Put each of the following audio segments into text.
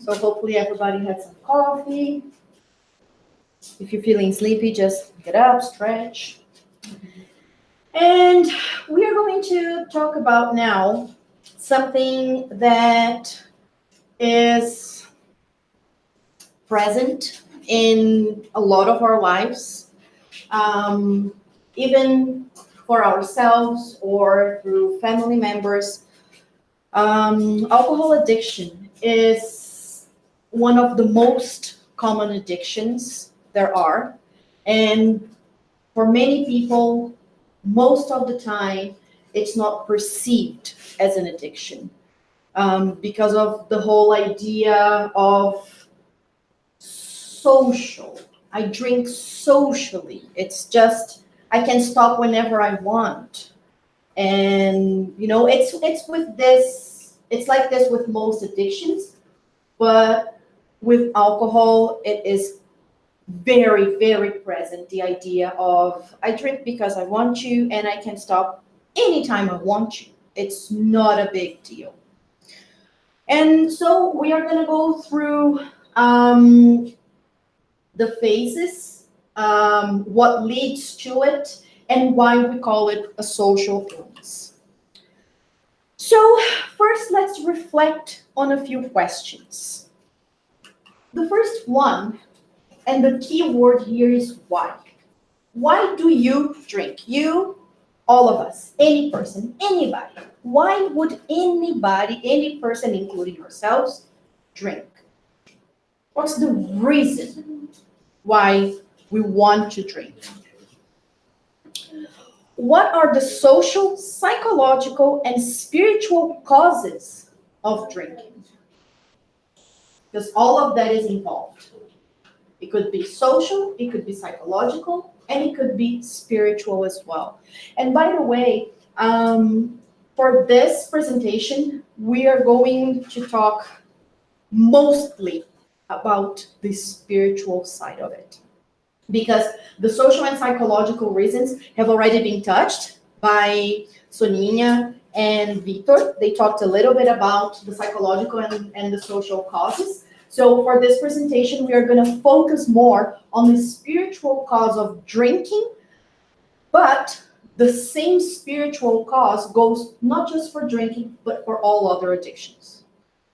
So hopefully everybody had some coffee. If you're feeling sleepy, just get up, stretch. And we are going to talk about now something that is present in a lot of our lives, even for ourselves or through family members. Alcohol addiction is one of the most common addictions there are. And for many people, most of the time, it's not perceived as an addiction because of the whole idea of social. I drink socially. It's just, I can stop whenever I want. And, it's with this, it's like this with most addictions, but with alcohol, it is very, very present. The idea of I drink because I want to, and I can stop anytime I want to. It's not a big deal. And so we are going to go through the phases, what leads to it, and why we call it a social illness. So first, let's reflect on a few questions. The first one, and the key word here is why. Why do you drink? You, all of us, any person, anybody. Why would anybody, any person, including yourselves, drink? What's the reason why we want to drink? What are the social, psychological, and spiritual causes of drinking? Because all of that is involved. It could be social, it could be psychological, and it could be spiritual as well. And by the way, for this presentation, we are going to talk mostly about the spiritual side of it. Because the social and psychological reasons have already been touched by Soninha and Victor. They talked a little bit about the psychological and the social causes. So for this presentation, we are going to focus more on the spiritual cause of drinking, but the same spiritual cause goes not just for drinking, but for all other addictions.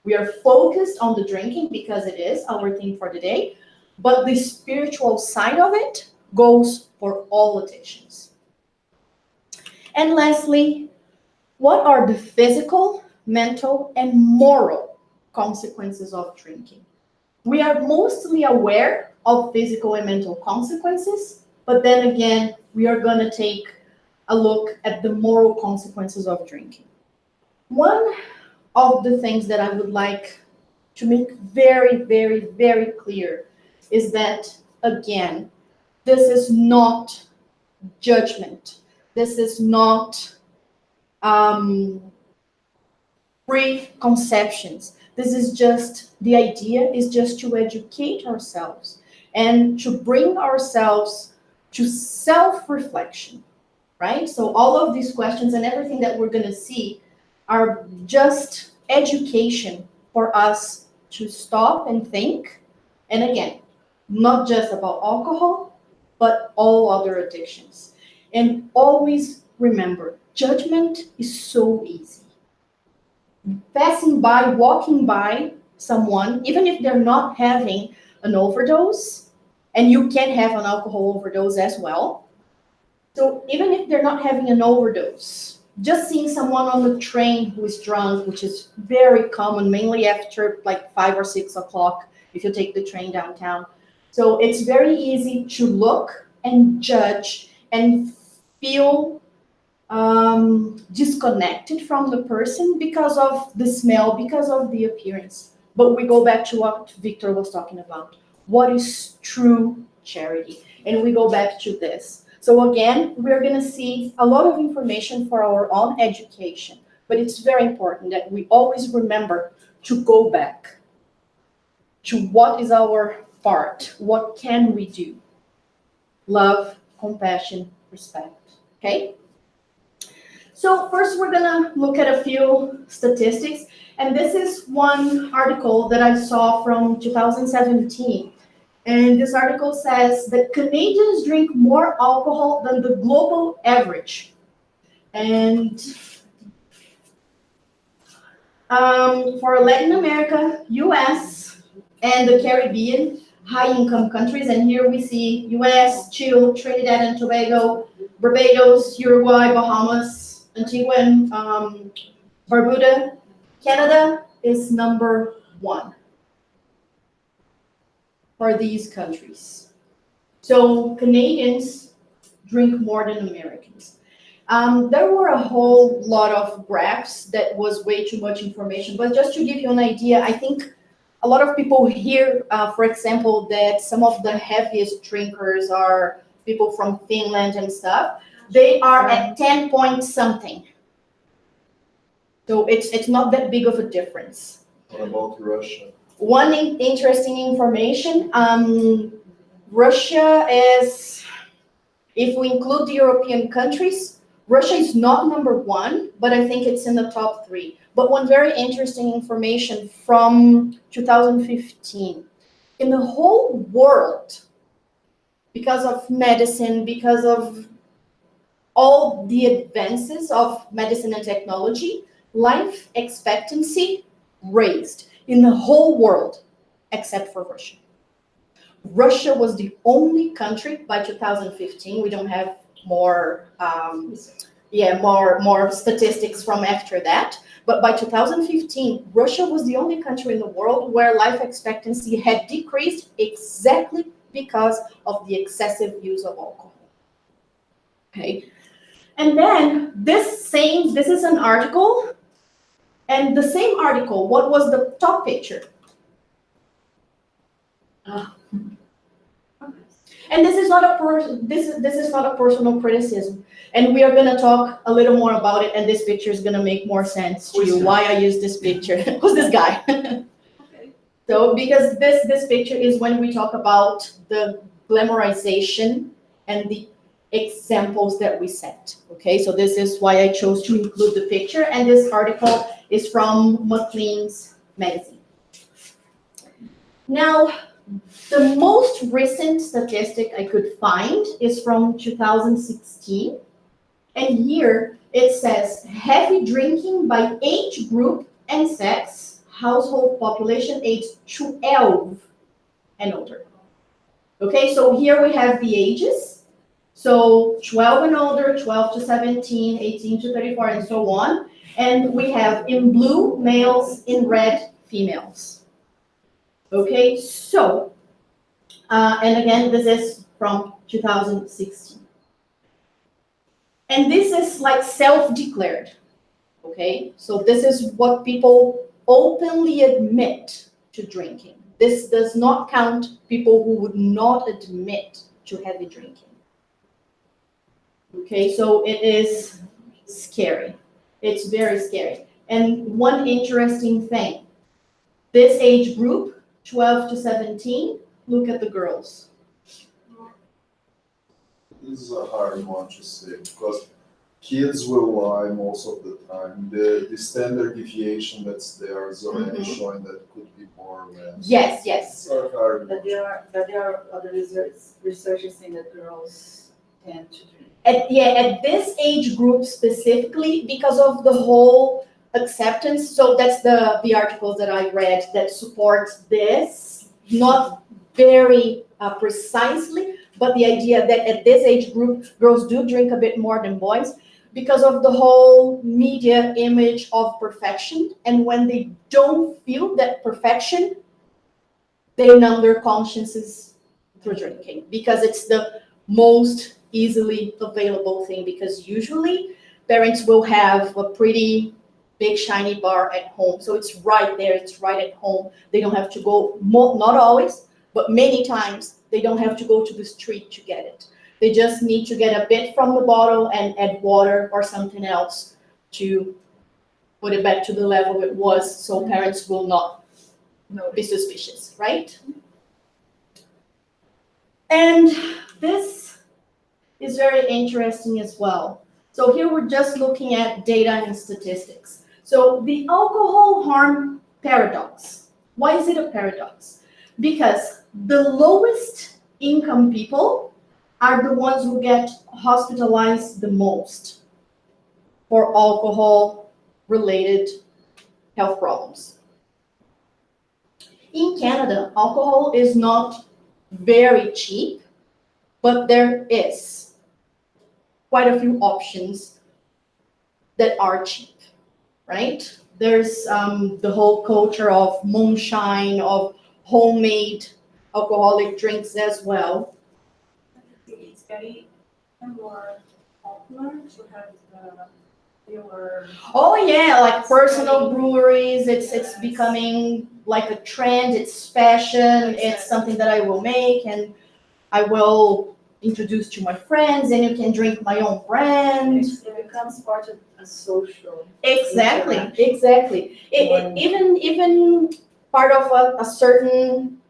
We are focused on the drinking because it is our theme for today, but the spiritual side of it goes for all addictions. And lastly, what are the physical, mental, and moral consequences of drinking? We are mostly aware of physical and mental consequences, but then again, we are going to take a look at the moral consequences of drinking. One of the things that I would like to make very, very, very clear is that, again, this is not judgment. This is not preconceptions. This is just, the idea is just to educate ourselves and to bring ourselves to self-reflection, right? So all of these questions and everything that we're going to see are just education for us to stop and think. And again, not just about alcohol, but all other addictions. And always remember, judgment is so easy. Passing by, walking by someone, even if they're not having an overdose, and you can have an alcohol overdose as well. So even if they're not having an overdose, just seeing someone on the train who is drunk, which is very common, mainly after like 5 or 6 o'clock, if you take the train downtown. So it's very easy to look and judge and feel disconnected from the person because of the smell, because of the appearance. But we go back to what Victor was talking about. What is true charity? And we go back to this. So again, we're going to see a lot of information for our own education, but it's very important that we always remember to go back to what is our part, what can we do? Love, compassion, respect, okay? So first we're gonna look at a few statistics, And this is one article that I saw from 2017. And this article says that Canadians drink more alcohol than the global average. And for Latin America, US, and the Caribbean, high-income countries, and here we see US, Chile, Trinidad and Tobago, Barbados, Uruguay, Bahamas, Antigua and Barbuda. Canada is number 1 for these countries. So Canadians drink more than Americans. There were a whole lot of graphs that was way too much information, but just to give you an idea, I think a lot of people hear, for example, that some of the heaviest drinkers are people from Finland and stuff. They are at 10 point something. So it's not that big of a difference. What about Russia? One interesting information, Russia is, if we include the European countries, Russia is not number 1, but I think it's in the top 3. But one very interesting information from 2015, in the whole world, because of medicine, because of all the advances of medicine and technology, life expectancy raised in the whole world, except for Russia. Russia was the only country by 2015. We don't have more, more statistics from after that. But by 2015, Russia was the only country in the world where life expectancy had decreased exactly because of the excessive use of alcohol. Okay, and then this is an article, and the same article, what was the top picture? And this is not a personal criticism, and we are going to talk a little more about it, and this picture is going to make more sense to you why I use this picture. Who's this guy? Okay. So because this picture is when we talk about the glamorization and the examples that we set. Okay, so this is why I chose to include the picture, and this article is from Maclean's magazine. Now, the most recent statistic I could find is from 2016. And here it says heavy drinking by age group and sex, household population age 12 and older. Okay, so here we have the ages. So 12 and older, 12 to 17, 18 to 34, and so on. And we have in blue males, in red females. Okay, so, and again, this is from 2016. And this is like self-declared, okay? So this is what people openly admit to drinking. This does not count people who would not admit to heavy drinking. Okay, so it is scary. It's very scary. And one interesting thing, this age group, 12 to 17, look at the girls. This is a hard one to say because kids will lie most of the time. The standard deviation that's there is already showing that could be more or less. Yes, yes. But there are other researchers saying that girls tend to drink. At this age group specifically, because of the whole acceptance. So that's the articles that I read that support this, not very precisely, but the idea that at this age group, girls do drink a bit more than boys because of the whole media image of perfection. And when they don't feel that perfection, they numb their consciences through drinking because it's the most easily available thing, because usually parents will have a pretty big shiny bar at home. So it's right there, it's right at home. They don't have to go, not always, but many times they don't have to go to the street to get it. They just need to get a bit from the bottle and add water or something else to put it back to the level it was, so parents will not be suspicious, right? And this is very interesting as well. So here we're just looking at data and statistics. So the alcohol harm paradox. Why is it a paradox? Because the lowest income people are the ones who get hospitalized the most for alcohol related health problems. In Canada, alcohol is not very cheap, but there is quite a few options that are cheap, right? There's the whole culture of moonshine, of homemade alcoholic drinks as well. It's getting more popular to have your Oh yeah, like personal breweries, it's becoming like a trend, it's fashion, it's something that I will make and I will introduce to my friends and you can drink my own brand. It becomes part of a social. Exactly, interaction. exactly. Even part of a certain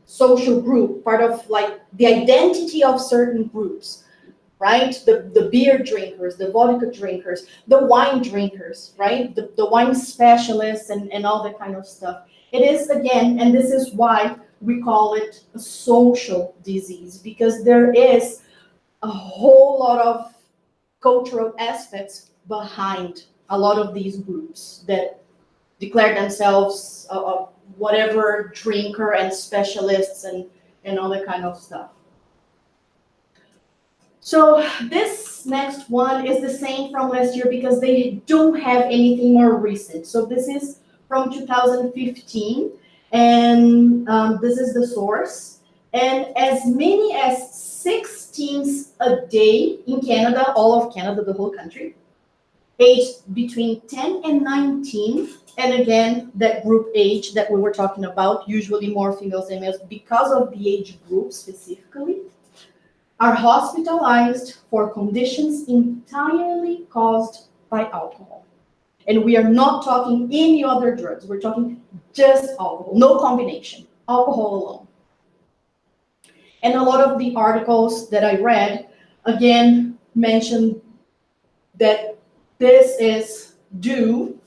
social group, part of like the identity of certain groups, right? The beer drinkers, the vodka drinkers, the wine drinkers, right? The wine specialists and all that kind of stuff. It is again, and this is why we call it a social disease, because there is a whole lot of cultural aspects behind a lot of these groups that declare themselves whatever drinker and specialists and all that kind of stuff. So this next one is the same from last year because they don't have anything more recent. So this is from 2015, and this is the source. And as many as 6 teens a day in Canada, all of Canada, the whole country, aged between 10 and 19, and again, that group age that we were talking about, usually more females than males because of the age group specifically, are hospitalized for conditions entirely caused by alcohol. And we are not talking any other drugs. We're talking just alcohol, no combination, alcohol alone. And a lot of the articles that I read, again, mentioned that this is due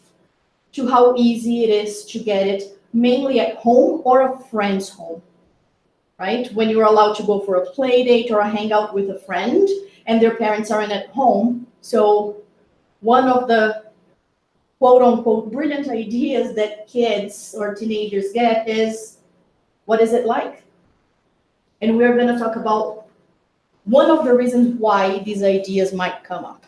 to how easy it is to get it, mainly at home or a friend's home. Right? When you're allowed to go for a play date or a hangout with a friend and their parents aren't at home. So one of the quote unquote brilliant ideas that kids or teenagers get is, what is it like? And we're going to talk about one of the reasons why these ideas might come up.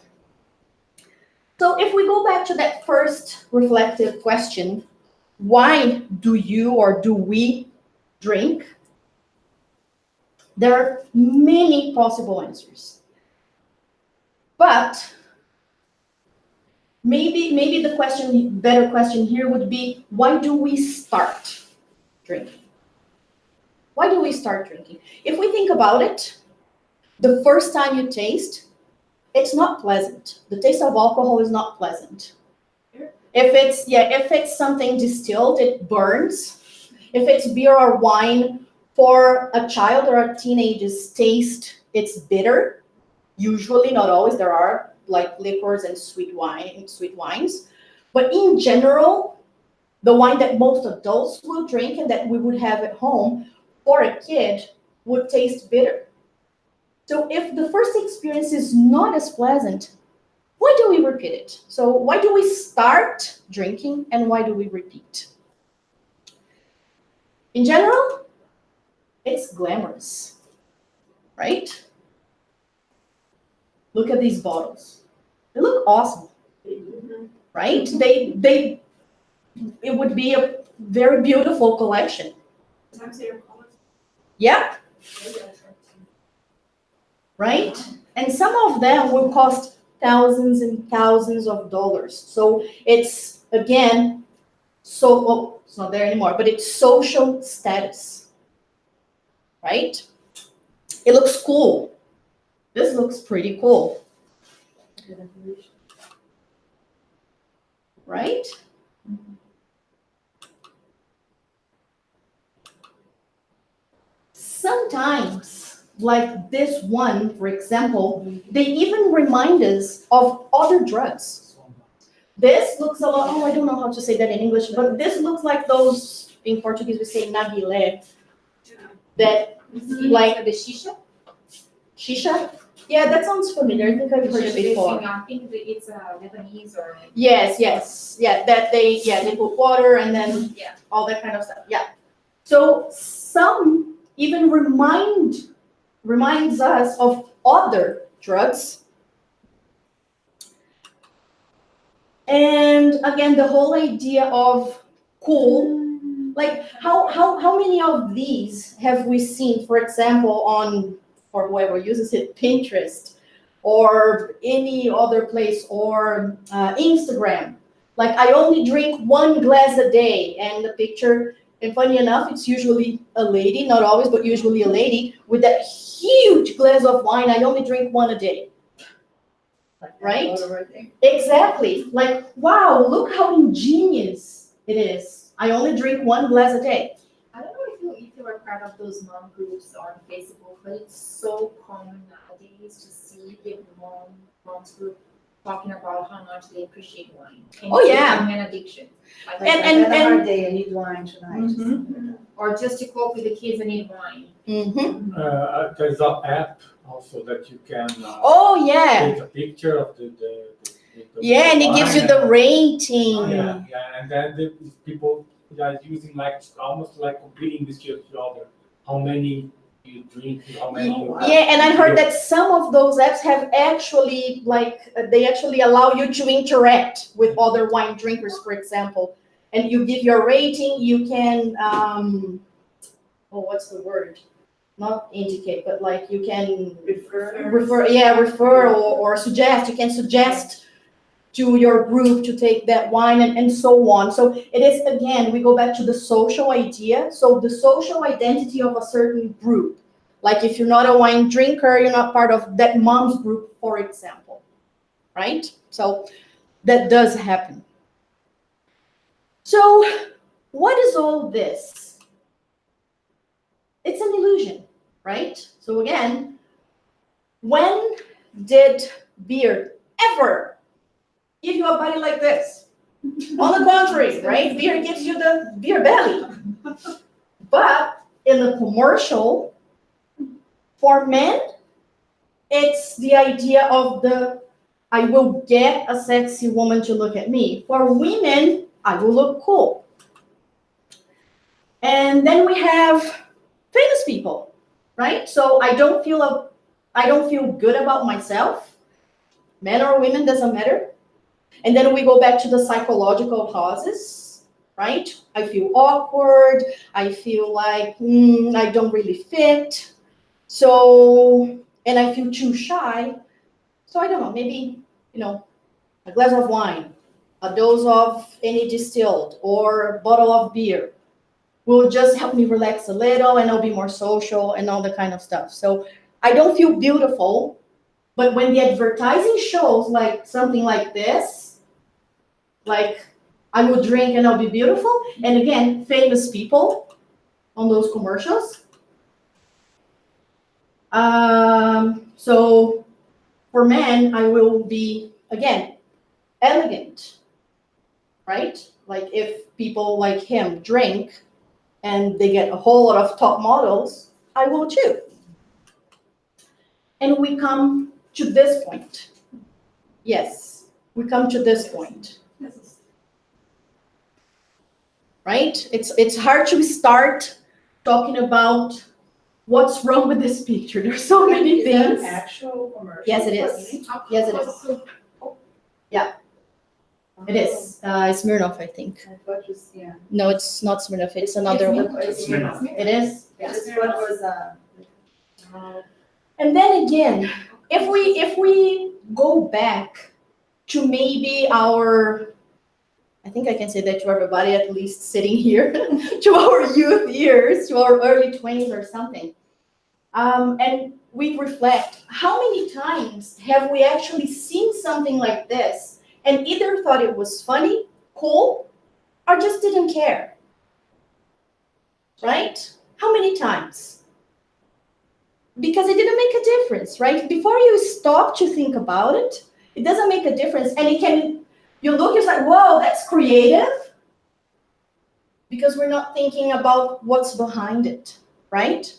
So if we go back to that first reflective question, why do you or do we drink? There are many possible answers. But maybe the better question here would be, why do we start drinking? Why do we start drinking? If we think about it, the first time you taste, it's not pleasant. The taste of alcohol is not pleasant. If it's something distilled, it burns. If it's beer or wine, for a child or a teenager's taste, it's bitter. Usually, not always. There are like liquors and sweet wines. But in general, the wine that most adults will drink and that we would have at home for a kid would taste bitter. So if the first experience is not as pleasant, why do we repeat it? So why do we start drinking and why do we repeat? In general, it's glamorous, right? Look at these bottles. They look awesome, right? It would be a very beautiful collection. Yeah, right? And some of them will cost thousands and thousands of dollars. So it's, again, it's not there anymore, but it's social status, right? It looks cool. This looks pretty cool, right? Sometimes, like this one, for example, they even remind us of other drugs. This looks a lot, I don't know how to say that in English, but this looks like those, in Portuguese we say narguilé, that like the shisha? shisha. Yeah, that sounds familiar. I think I've heard it before. I think it's Lebanese or. Yes, yeah. That they put water and then Yeah. all that kind of stuff. Yeah. So some even reminds us of other drugs. And again, the whole idea of cool, like how many of these have we seen, for example, on, or whoever uses it, Pinterest or any other place, or Instagram? Like, I only drink 1 glass a day, and the picture, and funny enough, it's usually a lady, not always, but usually a lady with that huge glass of wine. I only drink 1 a day. Right? Exactly. Like, wow, look how ingenious it is. I only drink 1 glass a day. I don't know if you are part of those mom groups on Facebook, but it's so common nowadays to see the mom's group talking about how much they appreciate wine. And Oh, yeah. an addiction. Like, Like, I've had a hard day, I need wine tonight. Mhm. or just to cope with the kids, I need wine. Mm-hmm. There's an app also that you can Oh, yeah. take a picture of the Yeah, and it gives you wine the and- rating. Yeah, and then the people are using like almost like competing with each other. How many you drink, how many you Yeah, and I heard that some of those apps have actually, like, they actually allow you to interact with other wine drinkers, for example. And you give your rating, you can, what's the word? Not indicate, but like you can refer or suggest. You can suggest to your group to take that wine and so on. So it is, again, we go back to the social idea. So the social identity of a certain group. Like, if you're not a wine drinker, you're not part of that mom's group, for example, right? So that does happen. So what is all this? It's an illusion, right? So again, when did beer ever give you a body like this? On the contrary, right? Beer gives you the beer belly. But in the commercial, for men, it's the idea of I will get a sexy woman to look at me. For women, I will look cool. And then we have famous people, right? So I don't feel good about myself. Men or women, doesn't matter. And then we go back to the psychological causes, right? I feel awkward. I feel like I don't really fit. So, and I feel too shy. So I don't know, maybe, a glass of wine, a dose of any distilled, or a bottle of beer will just help me relax a little, and I'll be more social and all that kind of stuff. So I don't feel beautiful, but when the advertising shows like something like this, like I will drink and I'll be beautiful, and again, famous people on those commercials. So for men, I will be, again, elegant, right? Like, if people like him drink and they get a whole lot of top models, I will too. And we come to this point. Yes, we come to this point. Right? It's hard to start talking about what's wrong with this picture. There's so many Is that things. an actual commercial? Yes, it is. Yes, it is. Yeah, it is. Smirnoff, I think. I thought it was, yeah. No, it's not Smirnoff. It's another one. It's Smirnoff. It is. This one was, And then again, if we go back to maybe I think I can say that to everybody, at least sitting here, to our youth years, to our early 20s or something. And we reflect, how many times have we actually seen something like this and either thought it was funny, cool, or just didn't care? Right? How many times? Because it didn't make a difference, right? Before you stop to think about it, it doesn't make a difference. And it can You look, it's like, whoa, that's creative. Because we're not thinking about what's behind it, right?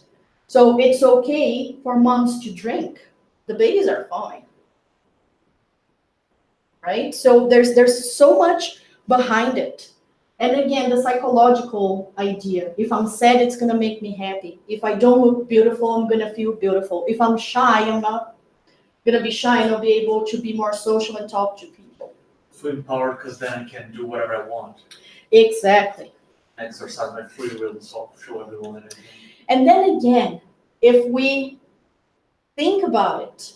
So it's okay for moms to drink. The babies are fine. Right? So there's so much behind it. And again, the psychological idea. If I'm sad, it's gonna make me happy. If I don't look beautiful, I'm gonna feel beautiful. If I'm shy, I'm not gonna be shy and I'll be able to be more social and talk to people. Feel empowered because then I can do whatever I want. Exactly. Exercise my free will and show everyone and everything. And then again, if we think about it,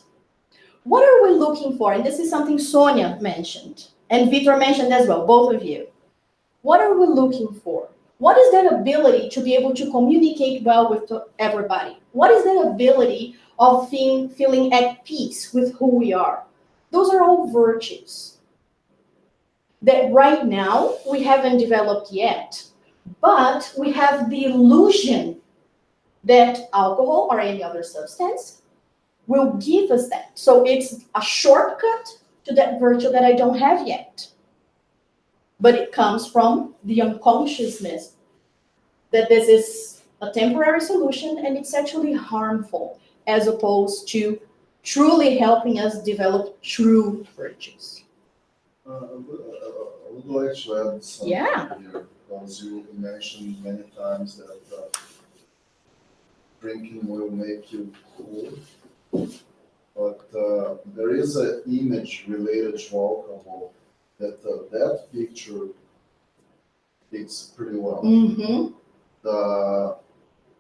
what are we looking for? And this is something Sonia mentioned, and Victor mentioned as well, both of you. What are we looking for? What is that ability to be able to communicate well with everybody? What is that ability of feeling at peace with who we are? Those are all virtues that right now we haven't developed yet, but we have the illusion that alcohol or any other substance will give us that. So it's a shortcut to that virtue that I don't have yet. But it comes from the unconsciousness that this is a temporary solution and it's actually harmful as opposed to truly helping us develop true virtues. I would like to add something here, because you mentioned many times that drinking will make you cool. But there is an image related to alcohol that picture fits pretty well. Mm-hmm. The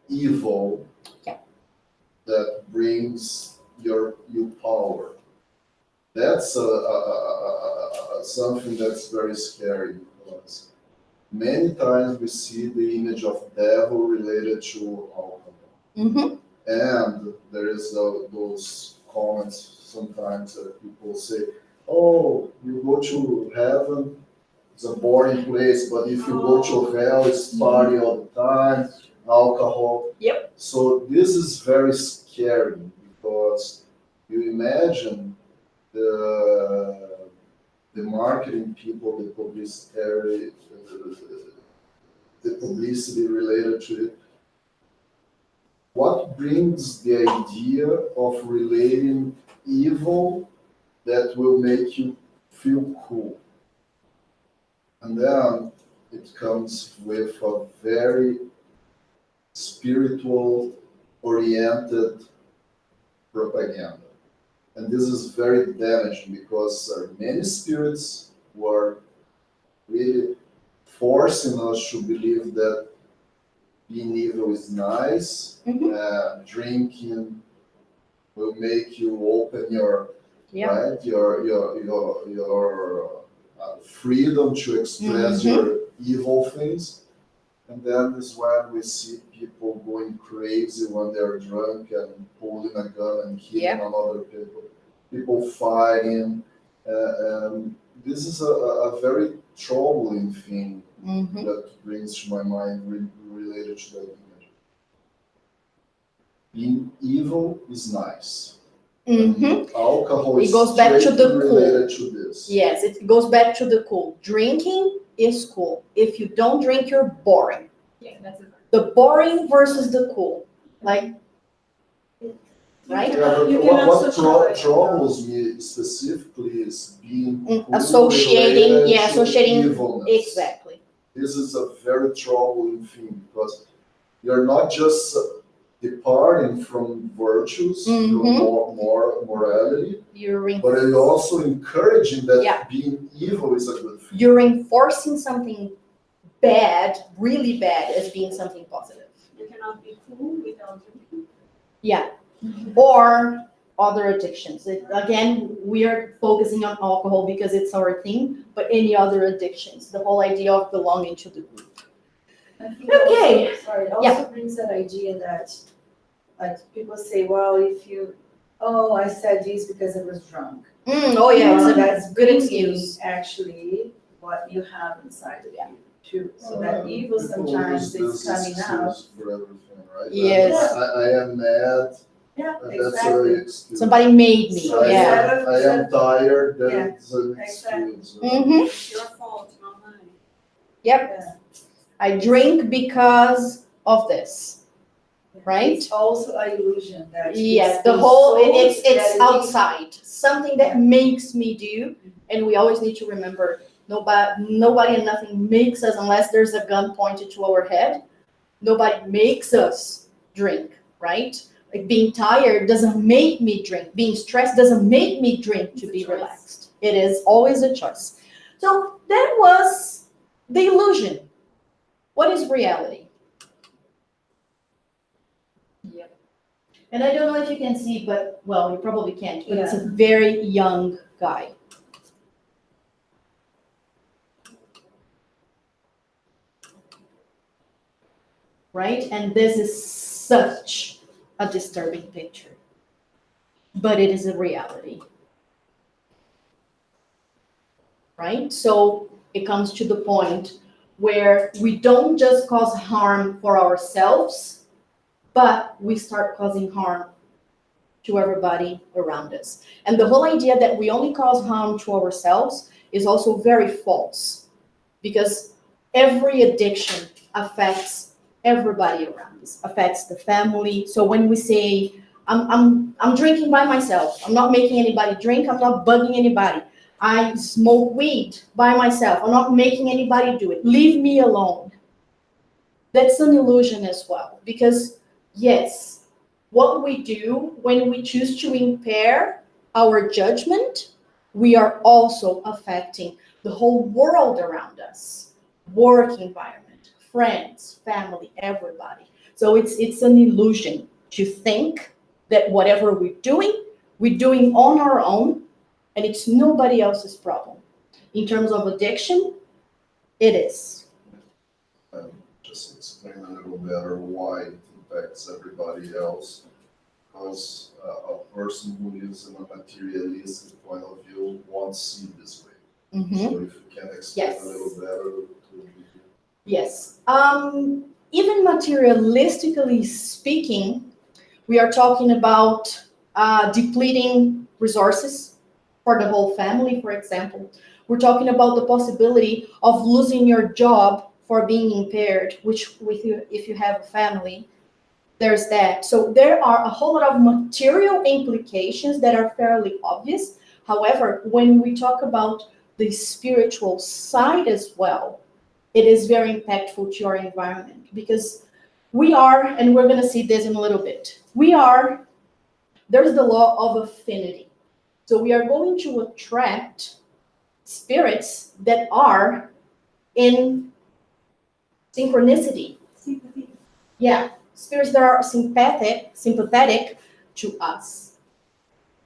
evil that brings you power. That's something that's very scary, because many times we see the image of devil related to alcohol. Mm-hmm. And there is those comments sometimes that people say, oh, you go to heaven, it's a boring place, but if you go to hell, it's party all the time, alcohol. Yep. So this is very scary, because you imagine the marketing people, the publicity related to it. What brings the idea of relating evil that will make you feel cool? And then it comes with a very spiritual oriented propaganda. And this is very damaging, because many spirits were really forcing us to believe that being evil is nice, drinking will make you open your right your freedom to express your evil things. And then is when we see people going crazy when they're drunk and pulling a gun and hitting another people. People fighting, and this is a very troubling thing that brings to my mind related to that image. Being evil is nice. Alcohol is goes back to the related to this. Yes, it goes back to the cool. Drinking is cool. If you don't drink, you're boring. Yeah, that's it. The boring versus the cool. Like, right? Yeah, but You what cannot troubles me specifically is being cool Associating related to evilness. Exactly. This is a very troubling thing, because you're not just departing from virtues, from morality, but you're also encouraging that being evil is a good thing. You're enforcing something bad, really bad, as being something positive. You cannot be cool without drinking. Yeah. Or other addictions. Again, we are focusing on alcohol because it's our thing, but any other addictions, the whole idea of belonging to the group. I think Okay. it also brings that idea that, like, people say, well, I said this because I was drunk. Oh yeah, it's a that's good bringing excuse. actually what you have inside of you too. So that evil sometimes is coming out. For everything, right? Yes. I am mad Yeah, And that's exactly. an excuse. Somebody made me, So yeah. I am tired, Yeah, then it's an exactly. excuse. Mhm. It's your fault, not mine. Yep, Yeah. I drink because of this, right? It's also an illusion that. Yes, it's the been whole, sold it's that we- outside, something that Yeah. makes me do, and we always need to remember, nobody and nothing makes us unless there's a gun pointed to our head. Nobody makes us drink, right? Like being tired doesn't make me drink. Being stressed doesn't make me drink to It's a be choice. relaxed. It is always a choice. So that was the illusion. What is reality? Yep. And I don't know if you can see, but, well, you probably can't, but it's a Yeah. very young guy. Right? And this is such a disturbing picture. But it is a reality. Right? So it comes to the point where we don't just cause harm for ourselves, but we start causing harm to everybody around us. And the whole idea that we only cause harm to ourselves is also very false, because every addiction affects everybody around us, affects the family. So when we say, I'm drinking by myself, I'm not making anybody drink, I'm not bugging anybody. I smoke weed by myself, I'm not making anybody do it. Leave me alone. That's an illusion as well, because yes, what we do when we choose to impair our judgment, we are also affecting the whole world around us, work environment, friends, family, everybody. So it's an illusion to think that whatever we're doing on our own, and it's nobody else's problem. In terms of addiction, it is. Just explain a little better why it impacts everybody else. Because a person who lives in a materialistic point of view won't see this way. Mhm. So if you can explain Yes. a little better, it would be good. Yes. Even materialistically speaking, we are talking about depleting resources for the whole family, for example. We're talking about the possibility of losing your job for being impaired, which with you, if you have a family, there's that. So there are a whole lot of material implications that are fairly obvious. However, when we talk about the spiritual side as well, it is very impactful to our environment, because we are, and we're going to see this in a little bit, there's the law of affinity. So we are going to attract spirits that are in synchronicity. Sympathy. Yeah, spirits that are sympathetic to us.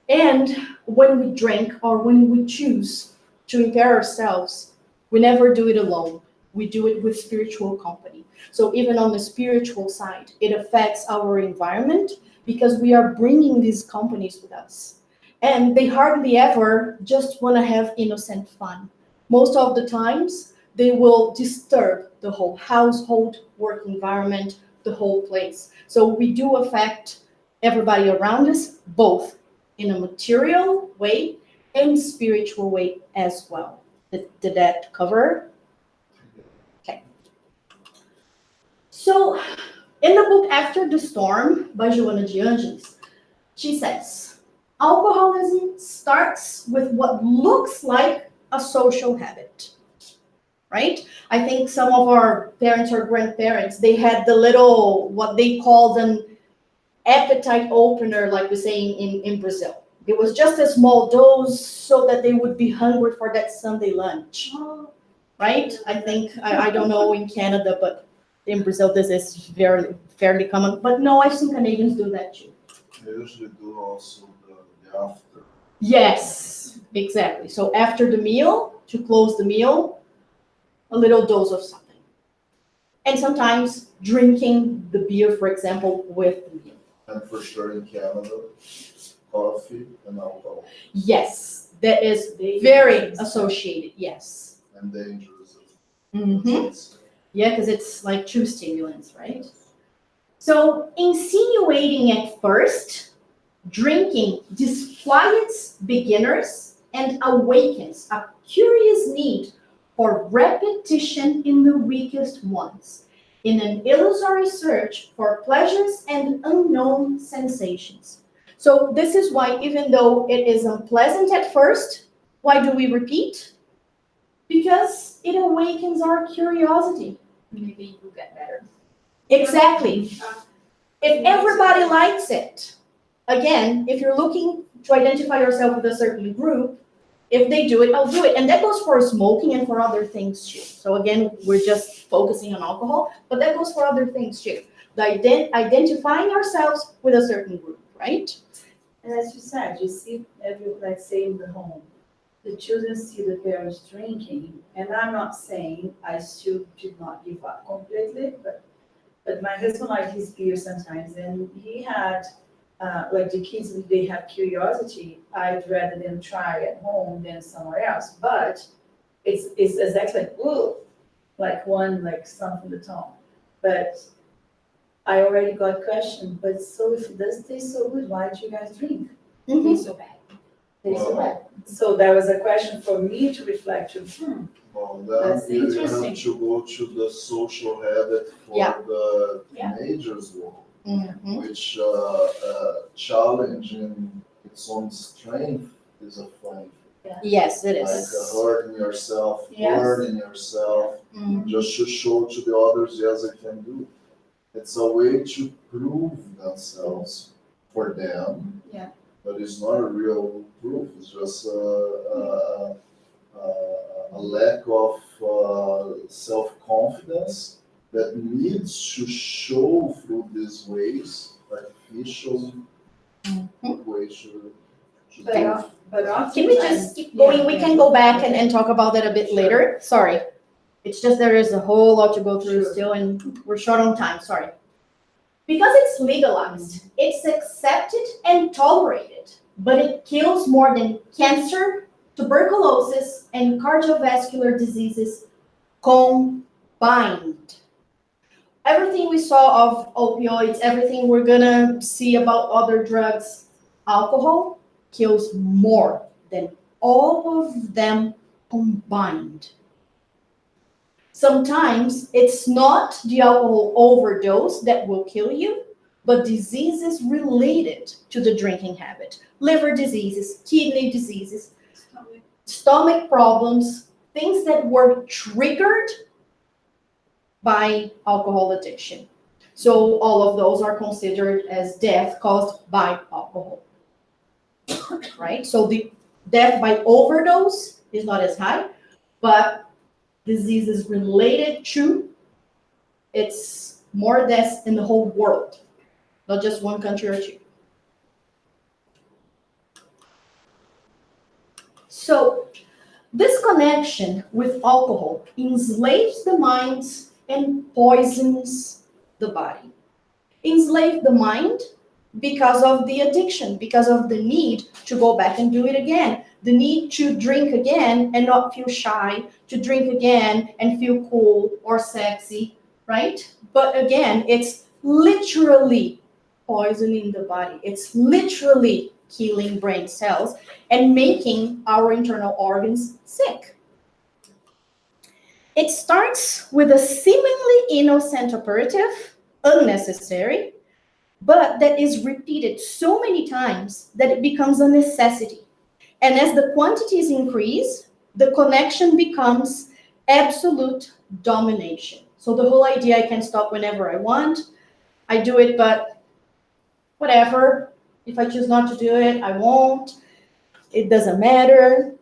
And when we drink or when we choose to impair ourselves, we never do it alone. We do it with spiritual company. So even on the spiritual side, it affects our environment, because we are bringing these companies with us. And they hardly ever just want to have innocent fun. Most of the times, they will disturb the whole household, work environment, the whole place. So we do affect everybody around us, both in a material way and spiritual way as well. Did that cover? Okay. So in the book After the Storm by Joana de Angelis, she says, alcoholism starts with what looks like a social habit, right? I think some of our parents or grandparents, they had the little, what they call them, appetite opener, like we say in Brazil. It was just a small dose so that they would be hungry for that Sunday lunch, right? I think, I don't know in Canada, but in Brazil this is fairly common. But no, I've seen Canadians do that too. They usually do also the after. Yes, exactly. So after the meal, to close the meal, a little dose of something. And sometimes drinking the beer, for example, with the meal. And for sure in Canada, coffee and alcohol, Yes, that is very associated, yes. and dangerous. Mm-hmm. Yeah, because it's like true stimulants, right? So insinuating at first Drinking disquiets beginners and awakens a curious need for repetition in the weakest ones, in an illusory search for pleasures and unknown sensations. So this is why, even though it is unpleasant at first, why do we repeat? Because it awakens our curiosity. Maybe you get better. Exactly. If everybody likes it, again, if you're looking to identify yourself with a certain group, if they do it, I'll do it. And that goes for smoking and for other things too. So again, we're just focusing on alcohol, but that goes for other things too. Identifying ourselves with a certain group, right? And as you said, you see let's say in the home, the children see the parents drinking, and I'm not saying I still did not give up completely, but my husband liked his beer sometimes, and he had, like the kids, if they have curiosity, I'd rather them try at home than somewhere else, but it's exactly like, ooh, like something to tongue. But I already got questioned, but so if it does taste so good, why do you guys drink? Mhm. So bad. Tastes so bad. So that was a question for me to reflect to, Well, That's then you interesting. have to go to the social habit for Yeah. the Yeah. teenagers world, Mhm. which challenging its own strength is a fun. Yes, it Like is. hurting yourself, Yes. burning yourself, Mhm. just to show to the others, yes, I can do. It's a way to prove themselves for them. Yeah. But it's not a real proof. It's just a lack of self-confidence that needs to show through these ways, artificial ways to But, do. but oftentimes. Can we just keep going? We can go back and talk about that a bit later. Sorry. It's just there is a whole lot to go through Sure. still, and we're short on time. Sorry. Because it's legalized, it's accepted and tolerated, but it kills more than cancer, tuberculosis, and cardiovascular diseases combined. Everything we saw of opioids, everything we're gonna see about other drugs, alcohol kills more than all of them combined. Sometimes it's not the alcohol overdose that will kill you, but diseases related to the drinking habit. Liver diseases, kidney diseases, stomach problems, things that were triggered by alcohol addiction. So all of those are considered as death caused by alcohol. Right? So the death by overdose is not as high, but diseases related to, it's more deaths in the whole world, not just one country or two. So this connection with alcohol enslaves the minds and poisons the body. Enslave the mind because of the addiction, because of the need to go back and do it again, the need to drink again and not feel shy, to drink again and feel cool or sexy, right? But again, it's literally poisoning the body. It's literally killing brain cells and making our internal organs sick. It starts with a seemingly innocent operative, unnecessary, but that is repeated so many times that it becomes a necessity. And as the quantities increase, the connection becomes absolute domination. So the whole idea, I can stop whenever I want, I do it, but whatever. If I choose not to do it, I won't. It doesn't matter.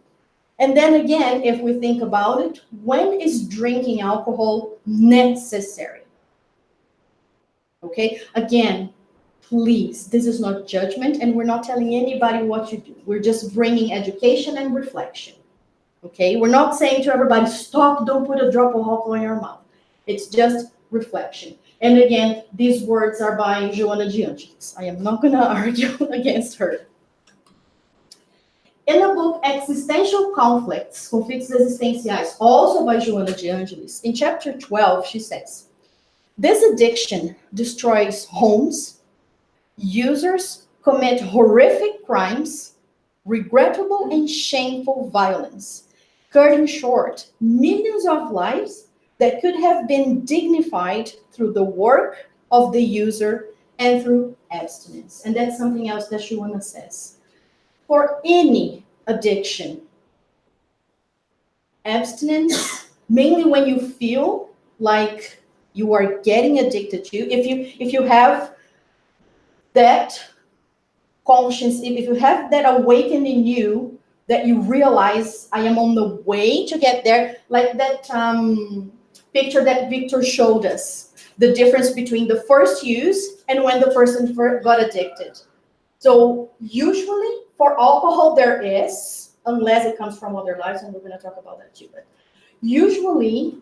And then again, if we think about it, when is drinking alcohol necessary? Okay, again, please, this is not judgment, and we're not telling anybody what to do. We're just bringing education and reflection. Okay, we're not saying to everybody, stop, don't put a drop of alcohol in your mouth. It's just reflection. And again, these words are by Joana de Angelis. I am not going to argue against her. In the book Existential Conflicts, Conflitos Existenciais, also by Joana de Angelis, in chapter 12, she says, this addiction destroys homes, users, commit horrific crimes, regrettable and shameful violence, cutting short millions of lives that could have been dignified through the work of the user and through abstinence. And that's something else that Shuana says. For any addiction, abstinence, mainly when you feel like you are getting addicted to, if you have that conscience, if you have that awakening in you, that you realize I am on the way to get there, like that picture that Victor showed us, the difference between the first use and when the person got addicted. So usually for alcohol there is, unless it comes from other lives, and we're going to talk about that too, but usually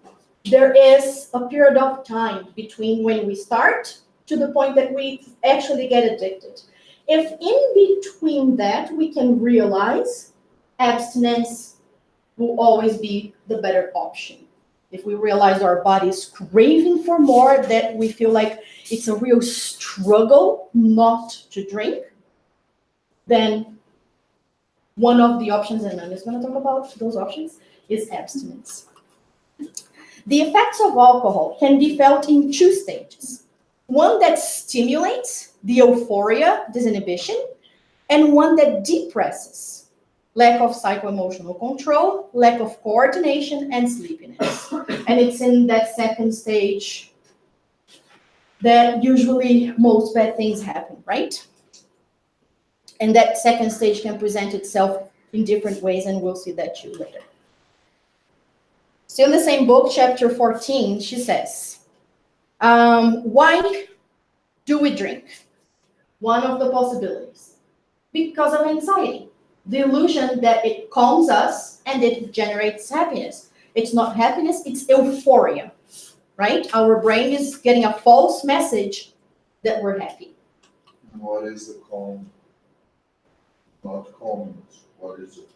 there is a period of time between when we start to the point that we actually get addicted. If in between that we can realize, abstinence will always be the better option. If we realize our body is craving for more, that we feel like it's a real struggle not to drink, then one of the options, and I'm just going to talk about those options, is abstinence. The effects of alcohol can be felt in two stages. One that stimulates the euphoria, disinhibition, and one that depresses, lack of psycho-emotional control, lack of coordination, and sleepiness. And it's in that second stage that usually most bad things happen, right? And that second stage can present itself in different ways, and we'll see that too later. Still in the same book, chapter 14, she says, why do we drink? One of the possibilities. Because of anxiety. The illusion that it calms us and it generates happiness. It's not happiness, it's euphoria, right? Our brain is getting a false message that we're happy. What is the calm? Not calmness. What is it?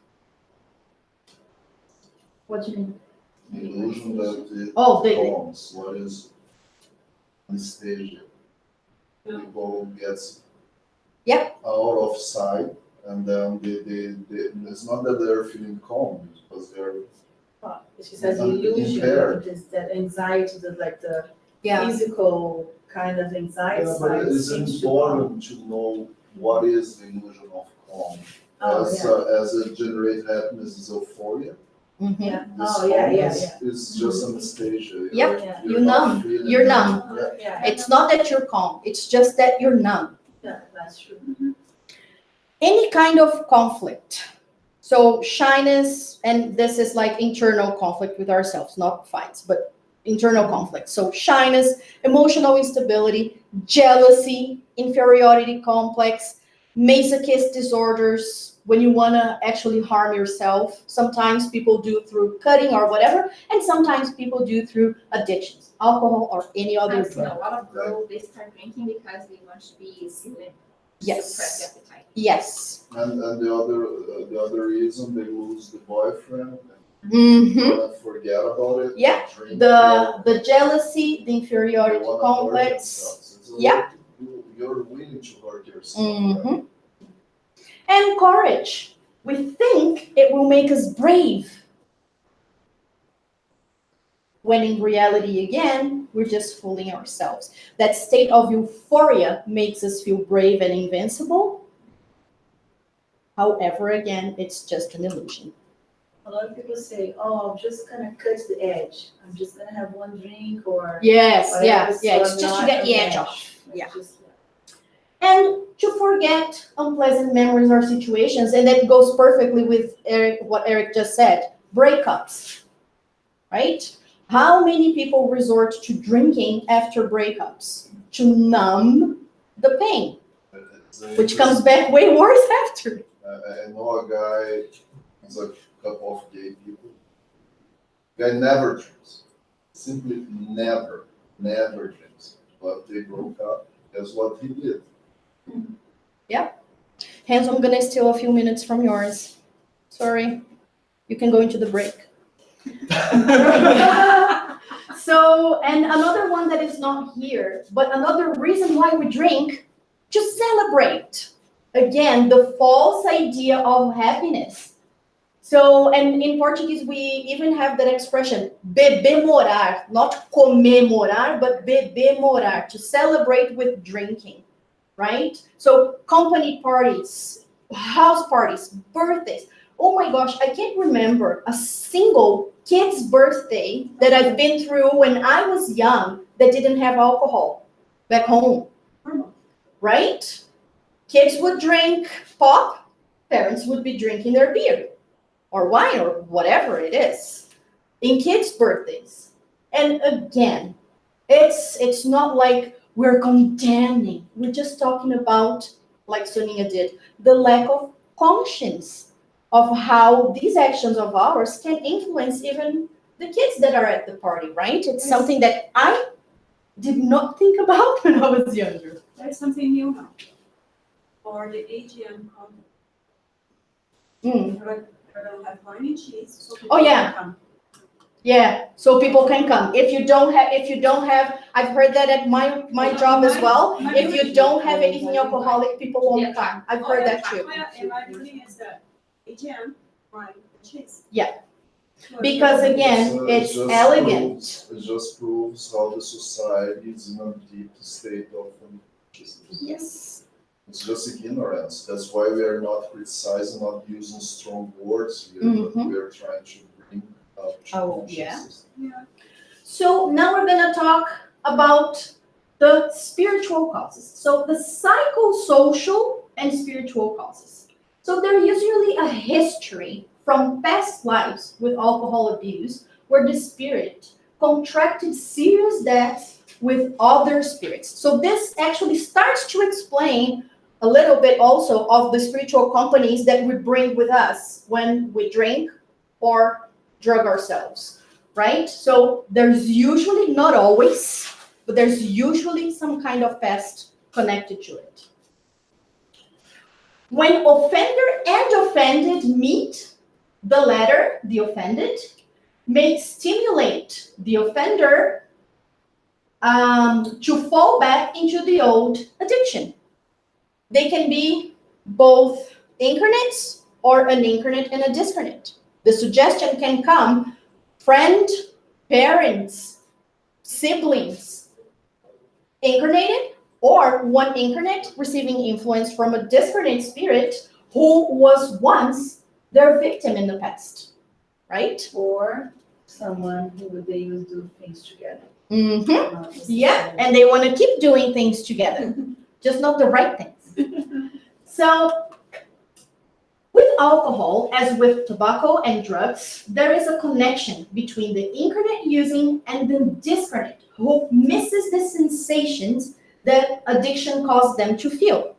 What do you mean? The illusion that it calms. What is anesthesia? People gets out of sight, and then it's not that they're feeling calm, because they're She says illusion, impaired. is that anxiety, the Yeah. physical kind of anxiety. Yeah, but it's important to know what is the illusion of calm. As it generates happiness is euphoria. Mm-hmm. Yeah. This is just anesthesia. Yep. You're numb. not feeling You're it. numb. Yeah. It's not that you're calm, it's just that you're numb. Yeah, that's true. Any kind of conflict. So shyness, and this is like internal conflict with ourselves, not fights, but internal conflict. So shyness, emotional instability, jealousy, inferiority complex, masochist disorders, when you want to actually harm yourself. Sometimes people do through cutting or whatever, and sometimes people do through addictions, alcohol or any other I've seen a drug. lot of girls, they start drinking because they want to be slim. Yes. Suppress appetite. Yes. And the other reason they lose the boyfriend Mm-hmm. and forget about it. Yeah, drink, the jealousy, the inferiority they wanna hurt complex. themselves. It's a Yeah. You're willing to hurt yourself. Mm-hmm. Right? And courage. We think it will make us brave. When in reality, again, we're just fooling ourselves. That state of euphoria makes us feel brave and invincible. However, again, it's just an illusion. A lot of people say, "Oh, I'm just gonna cut the edge. I'm just gonna have one drink or." Yes, whatever, yeah. so It's I'm just to not get the on edge off. Like, Yeah. just- And to forget unpleasant memories or situations, and that goes perfectly with what Eric just said, breakups, right? How many people resort to drinking after breakups to numb the pain, which comes back way worse after? I know a guy, he's a couple of gay people. Guy never drinks. Simply never drinks. But they broke up. That's what he did. Hans, I'm gonna steal a few minutes from yours. Sorry. You can go into the break. So, and another one that is not here, but another reason why we drink, to celebrate. again, the false idea of happiness. So, and in Portuguese, we even have that expression, bebemorar, not comemorar, but bebemorar, to celebrate with drinking, right? So, company parties, house parties, birthdays. Oh my gosh, I can't remember a single kid's birthday that I've been through when I was young that didn't have alcohol back home, right? Kids would drink pop, parents would be drinking their beer or wine or whatever it is in kids' birthdays. And again, it's not like we're condemning. We're just talking about, like Sonia did, the lack of conscience of how these actions of ours can influence even the kids that are at the party, right? It's something that I did not think about when I was younger. There's something new now. For the AGM content, Mm. we're gonna have wine and cheese, so Oh, people yeah. can come. Yeah, so people can come. If you don't have, I've heard that at my job as well. If you don't have anything alcoholic, people won't come. I've heard that too. And my feeling is that AGM, wine and cheese. Yeah. Because again, it's just elegant. It just proves how the society is in a deep state of unconsciousness. Yes. It's just ignorance. That's why we are not criticizing, not using strong words here, but we are trying to bring up to Oh, yeah. consciousness. Yeah. So now we're gonna talk about the spiritual causes. So the psychosocial and spiritual causes. So there's usually a history from past lives with alcohol abuse where the spirit contracted serious debts with other spirits. So this actually starts to explain a little bit also of the spiritual companies that we bring with us when we drink or drug ourselves, right? So there's usually, not always, but there's usually some kind of past connected to it. When offender and offended meet, the latter, the offended, may stimulate the offender to fall back into the old addiction. They can be both incarnates or an incarnate and a discarnate. The suggestion can come friend, parents, siblings, incarnated, or one incarnate receiving influence from a discarnate spirit who was once their victim in the past, right? Or someone who they will do things together. Mm-hmm. Not Yeah, necessarily. and they want to keep doing things together, just not the right things. So, with alcohol, as with tobacco and drugs, there is a connection between the incarnate using and the discarnate who misses the sensations that addiction caused them to feel.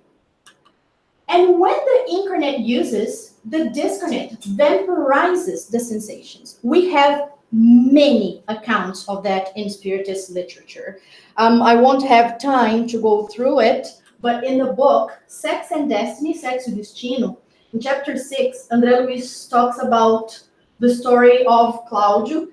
And when the incarnate uses, the discarnate vaporizes the sensations. We have many accounts of that in Spiritist literature. I won't have time to go through it, but in the book, Sex and Destiny, Sexo e Destino, in chapter 6, André Luiz talks about the story of Claudio,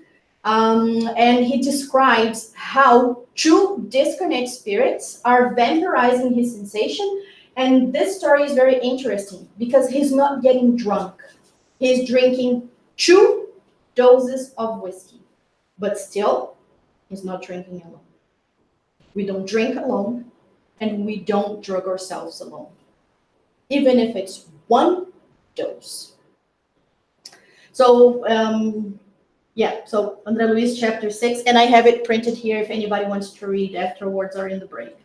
and he describes how two discarnate spirits are vaporizing his sensation. And this story is very interesting because he's not getting drunk. He's drinking 2 doses of whiskey, but still, he's not drinking alone. We don't drink alone, and we don't drug ourselves alone, even if it's 1 dose. So, so André Luiz, chapter 6, and I have it printed here if anybody wants to read afterwards or in the break.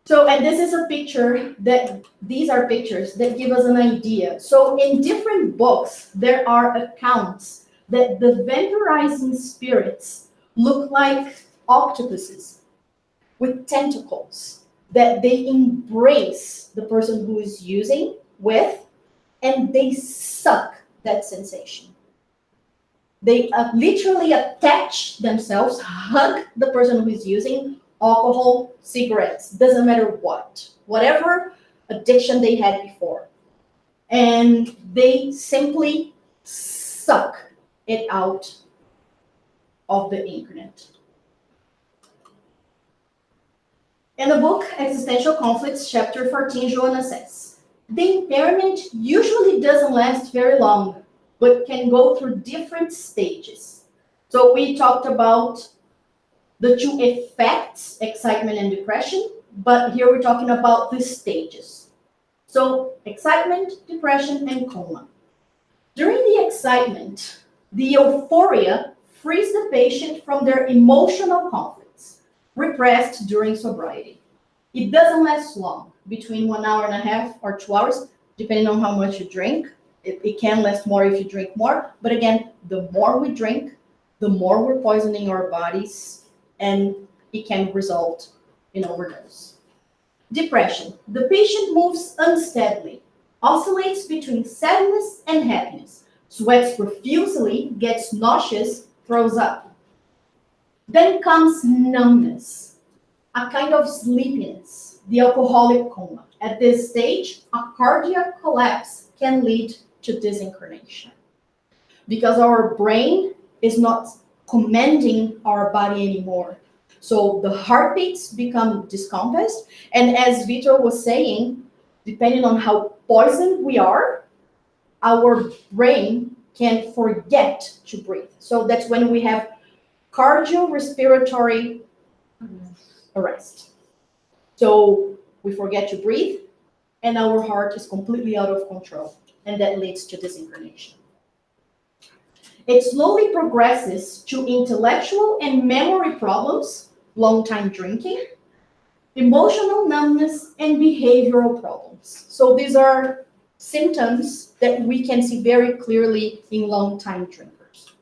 So, and this is a picture these are pictures that give us an idea. So in different books, there are accounts that the vaporizing spirits look like octopuses with tentacles, that they embrace the person who is using with, and they suck that sensation. They literally attach themselves, hug the person who is using alcohol, cigarettes, doesn't matter what, whatever addiction they had before. And they simply suck it out of the incarnate. In the book Existential Conflicts, chapter 14, Joanna says, the impairment usually doesn't last very long, but can go through different stages. So we talked about the two effects, excitement and depression, but here we're talking about the stages. So excitement, depression, and coma. During the excitement, the euphoria frees the patient from their emotional conflicts, repressed during sobriety. It doesn't last long, between 1 hour and a half or 2 hours, depending on how much you drink. It can last more if you drink more, but again, the more we drink, the more we're poisoning our bodies, and it can result in overdose. Depression. The patient moves unsteadily, oscillates between sadness and happiness, sweats profusely, gets nauseous, throws up. Then comes numbness, a kind of sleepiness, the alcoholic coma. At this stage, a cardiac collapse can lead to disincarnation because our brain is not commanding our body anymore. So the heartbeats become discompassed, and as Vitor was saying, depending on how poisoned we are, our brain can forget to breathe. So that's when we have cardiorespiratory arrest. So we forget to breathe, and our heart is completely out of control, and that leads to disincarnation. It slowly progresses to intellectual and memory problems, long time drinking, emotional numbness, and behavioral problems. So these are symptoms that we can see very clearly in long time drinkers.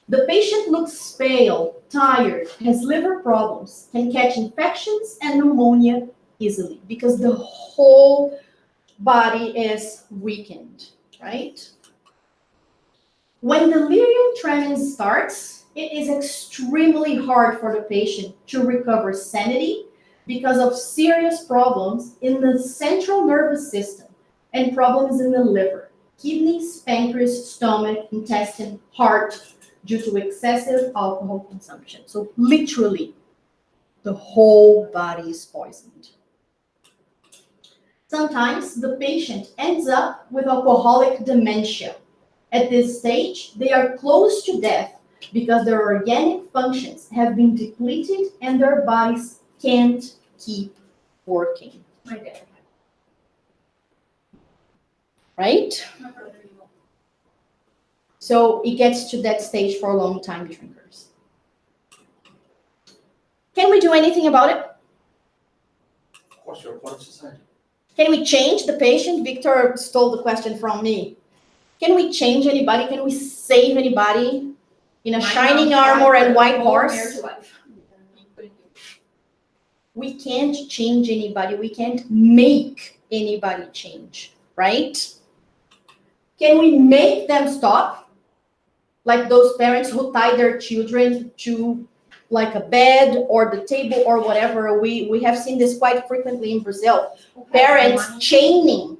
The patient looks pale, tired, has liver problems, can catch infections and pneumonia easily because the whole body is weakened, right? When delirium tremens starts, it is extremely hard for the patient to recover sanity because of serious problems in the central nervous system and problems in the liver, kidneys, pancreas, stomach, intestine, heart, due to excessive alcohol consumption. So literally, the whole body is poisoned. Sometimes the patient ends up with alcoholic dementia. At this stage, they are close to death because their organic functions have been depleted and their bodies can't keep working. My dad. Right? So it gets to that stage for long-time drinkers. Can we do anything about it? Of course, you're a part of society. Can we change the patient? Victor stole the question from me. Can we change anybody? Can we save anybody in a shining armor and white horse? We can't change anybody. We can't make anybody change, right? Can we make them stop? Like those parents who tie their children to like a bed or the table or whatever. We have seen this quite frequently in Brazil. Parents chaining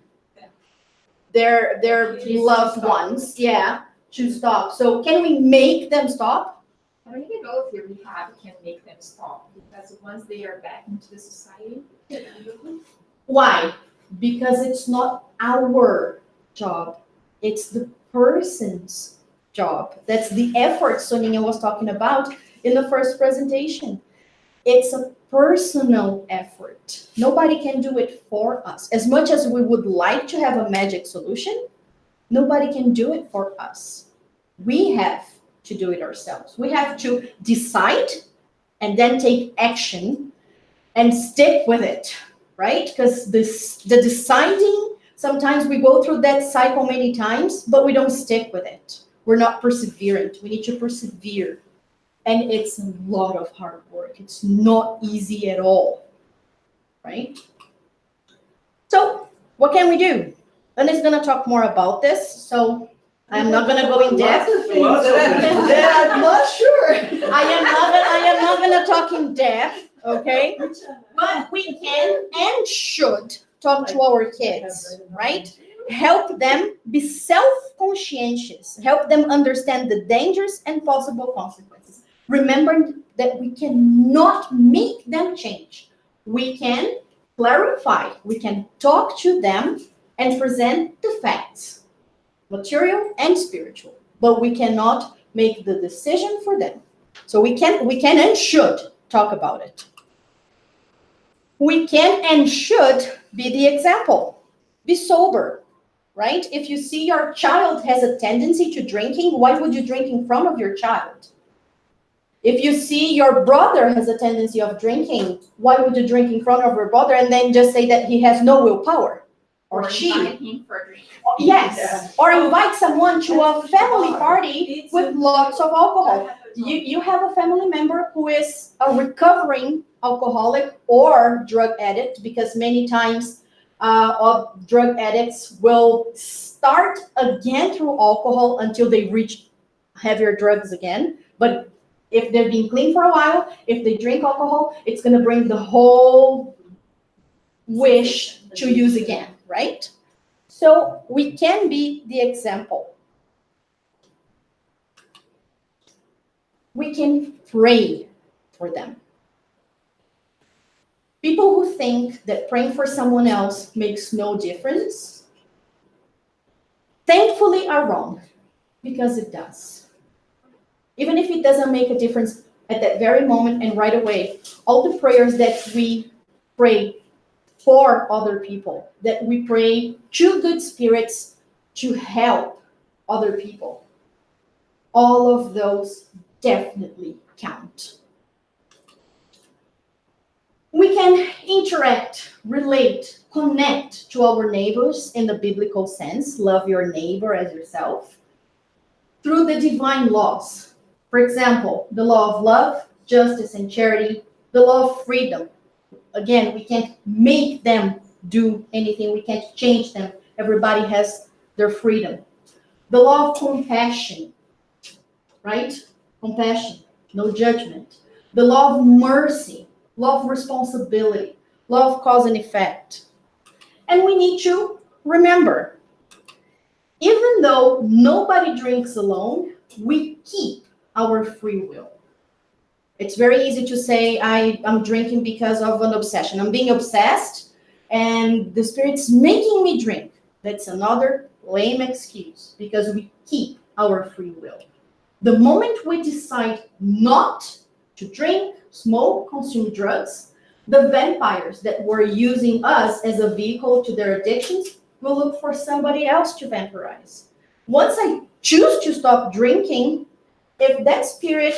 their loved ones, to stop. So can we make them stop? I don't even know if your rehab can make them stop, because once they are back into the society. Why? Because it's not our job. It's the person's job. That's the effort Sonia was talking about in the first presentation. It's a personal effort. Nobody can do it for us. As much as we would like to have a magic solution, nobody can do it for us. We have to do it ourselves. We have to decide and then take action and stick with it, right? Because the deciding, sometimes we go through that cycle many times, but we don't stick with it. We're not perseverant. We need to persevere. And it's a lot of hard work. It's not easy at all, right? So what can we do? And is going to talk more about this, so I'm not going to go in depth. That I'm not sure. I am not going to talk in depth, okay? But we can and should talk to our kids, right? Help them be self-conscientious. Help them understand the dangers and possible consequences. that we cannot make them change. We can clarify, we can talk to them and present the facts, material and spiritual, but we cannot make the decision for them. So we can and should talk about it. We can and should be the example. Be sober, right? If you see your child has a tendency to drinking, why would you drink in front of your child? If you see your brother has a tendency of drinking, why would you drink in front of your brother and then just say that he has no willpower? Or she? invite him for a drink. Yes. Or invite someone to a family party with lots of alcohol. You have a family member who is a recovering alcoholic or drug addict, because many times drug addicts will start again through alcohol until they reach heavier drugs again. But if they've been clean for a while, if they drink alcohol, it's going to bring the whole wish to use again, right? So we can be the example. We can pray for them. People who think that praying for someone else makes no difference, thankfully are wrong, because it does. Even if it doesn't make a difference at that very moment and right away, all the prayers that we pray for other people, that we pray to good spirits to help other people, all of those definitely count. We can interact, relate, connect to our neighbors in the biblical sense, love your neighbor as yourself, through the divine laws. For example, the law of love, justice, and charity, the law of freedom. Again, we can't make them do anything, we can't change them. Everybody has their freedom. The law of compassion, right? Compassion, no judgment. The law of mercy, law of responsibility, law of cause and effect. And we need to remember, even though nobody drinks alone, we keep our free will. It's very easy to say, I'm drinking because of an obsession. I'm being obsessed and the Spirit's making me drink. That's another lame excuse, because we keep our free will. The moment we decide not to drink, smoke, consume drugs, the vampires that were using us as a vehicle to their addictions will look for somebody else to vampirize. Once I choose to stop drinking, if that spirit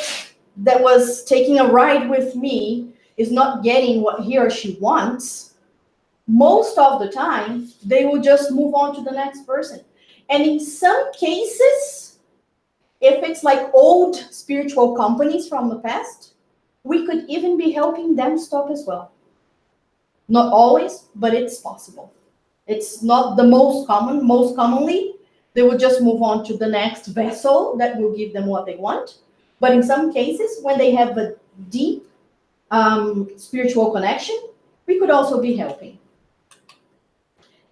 that was taking a ride with me is not getting what he or she wants, most of the time, they will just move on to the next person. And in some cases, if it's like old spiritual companies from the past, we could even be helping them stop as well. Not always, but it's possible. It's not the most common. Most commonly, they will just move on to the next vessel that will give them what they want. But in some cases, when they have a deep spiritual connection, we could also be helping.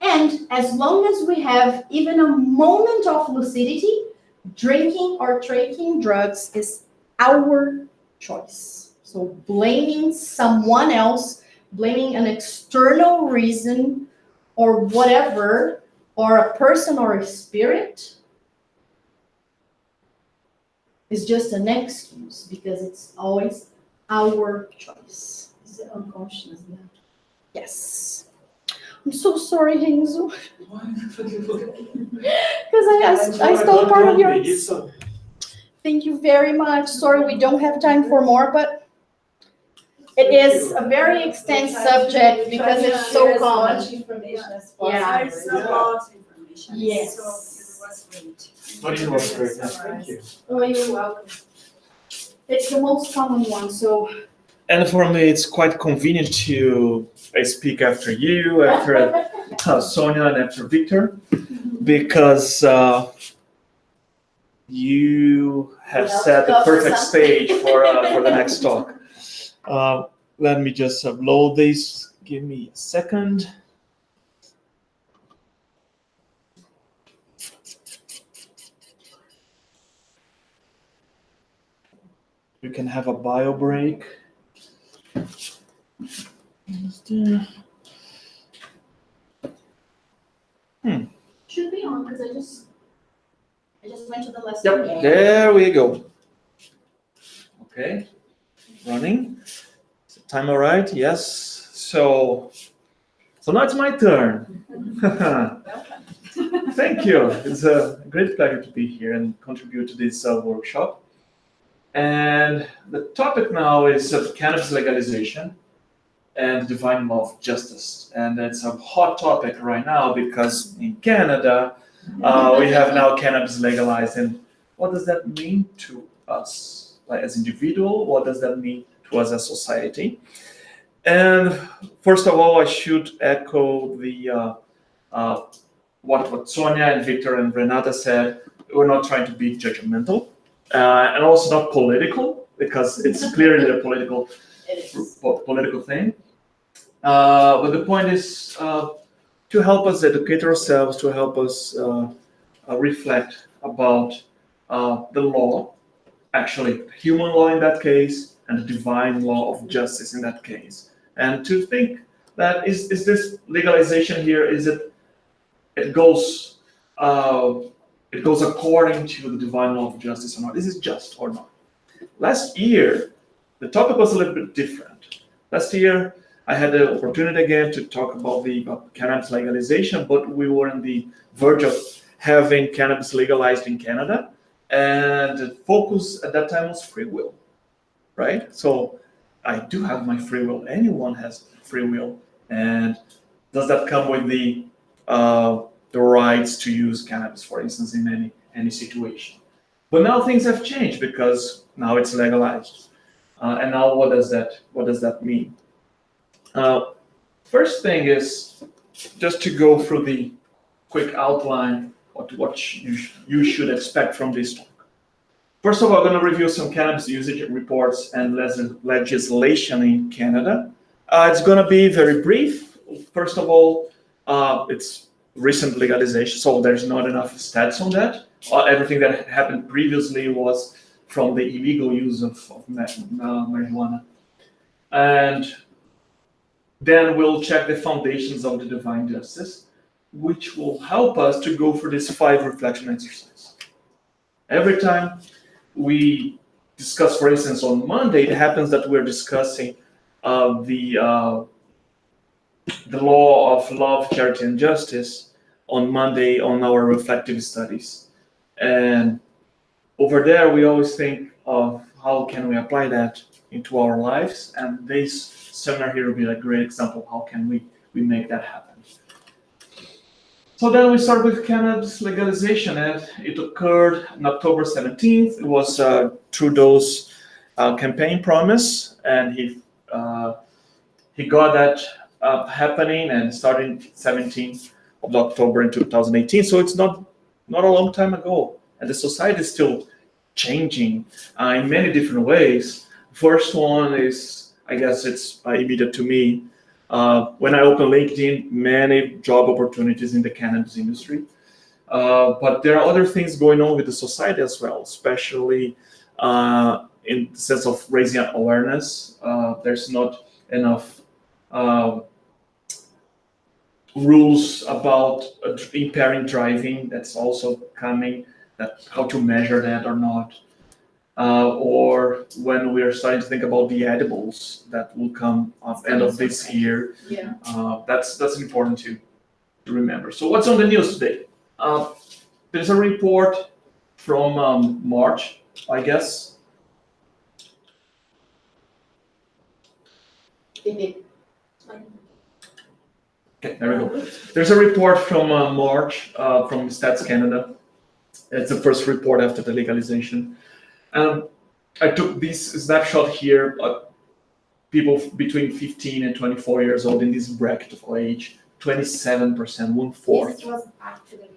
And as long as we have even a moment of lucidity, drinking or taking drugs is our choice. So blaming someone else, blaming an external reason or whatever, or a person or a spirit, is just an excuse, because it's always our choice. It's unconscious now. Yes. I'm so sorry, Renzo, because I stole part of yours. Thank you very much. Sorry, we don't have time for more, but it is a very extensive subject because it's so As common. much information as possible. Yeah. There's a lot of information. Yes. So it was great. But it was great, thank you. Oh, you're welcome. It's the most common one, so. And for me, it's quite convenient to speak after you, after Sonia, and after Victor, because you have set the perfect stage for the next talk. Let me just upload this. Give me a second. we can have a bio break. Should be on, because I just went to the lesson. Yep, there we go. Okay, running. Is the time all right? Yes. So now it's my turn. Thank you. It's a great pleasure to be here and contribute to this workshop. And the topic now is cannabis legalization and divine law of justice. And it's a hot topic right now because in Canada, we have now cannabis legalized. And what does that mean to us, like as individual? What does that mean to us as society? And first of all, I should echo the what Sonia and Victor and Renata said. We're not trying to be judgmental, and also not political, because it's clearly a political thing. But the point is to help us educate ourselves, to help us reflect about the law, actually human law in that case, and the divine law of justice in that case, and to think that is this legalization here, is it goes according to the divine law of justice or not? Is it just or not? Last year, the topic was a little bit different. Last year, I had the opportunity again to talk about the cannabis legalization, but we were on the verge of having cannabis legalized in Canada, and the focus at that time was free will, right? So I do have my free will. Anyone has free will, and does that come with the rights to use cannabis, for instance, in any situation? But now things have changed because now it's legalized, and now what does that mean? First thing is just to go through the quick outline of what you should expect from this talk. First of all, I'm going to review some cannabis usage reports and legislation in Canada. It's going to be very brief. First of all, it's recent legalization, so there's not enough stats on that. Everything that happened previously was from the illegal use of marijuana. And then we'll check the foundations of the divine justice, which will help us to go through this 5 reflection exercise. Every time we discuss, for instance, on Monday, it happens that we're discussing the law of love, charity, and justice on Monday on our reflective studies. And over there, we always think of how can we apply that into our lives. And this seminar here will be a great example of how can we make that happen. So then we start with cannabis legalization, and it occurred on October 17th. It was Trudeau's campaign promise, and he got that happening and starting 17th of October in 2018. So it's not a long time ago, and the society is still changing in many different ways. First one is, I guess it's immediate to me. When I open LinkedIn, many job opportunities in the cannabis industry. But there are other things going on with the society as well, especially in the sense of raising awareness. There's not enough rules about impairing driving. That's also coming, that how to measure that or not. Or when we are starting to think about the edibles that will come at the end of this year, that's important to remember. So what's on the news today? There's a report from March, I guess. Okay, there we go. There's a report from March from Stats Canada. It's the first report after the legalization. I took this snapshot here, people between 15 and 24 years old in this bracket of age, 27%, 1/4. This was actually.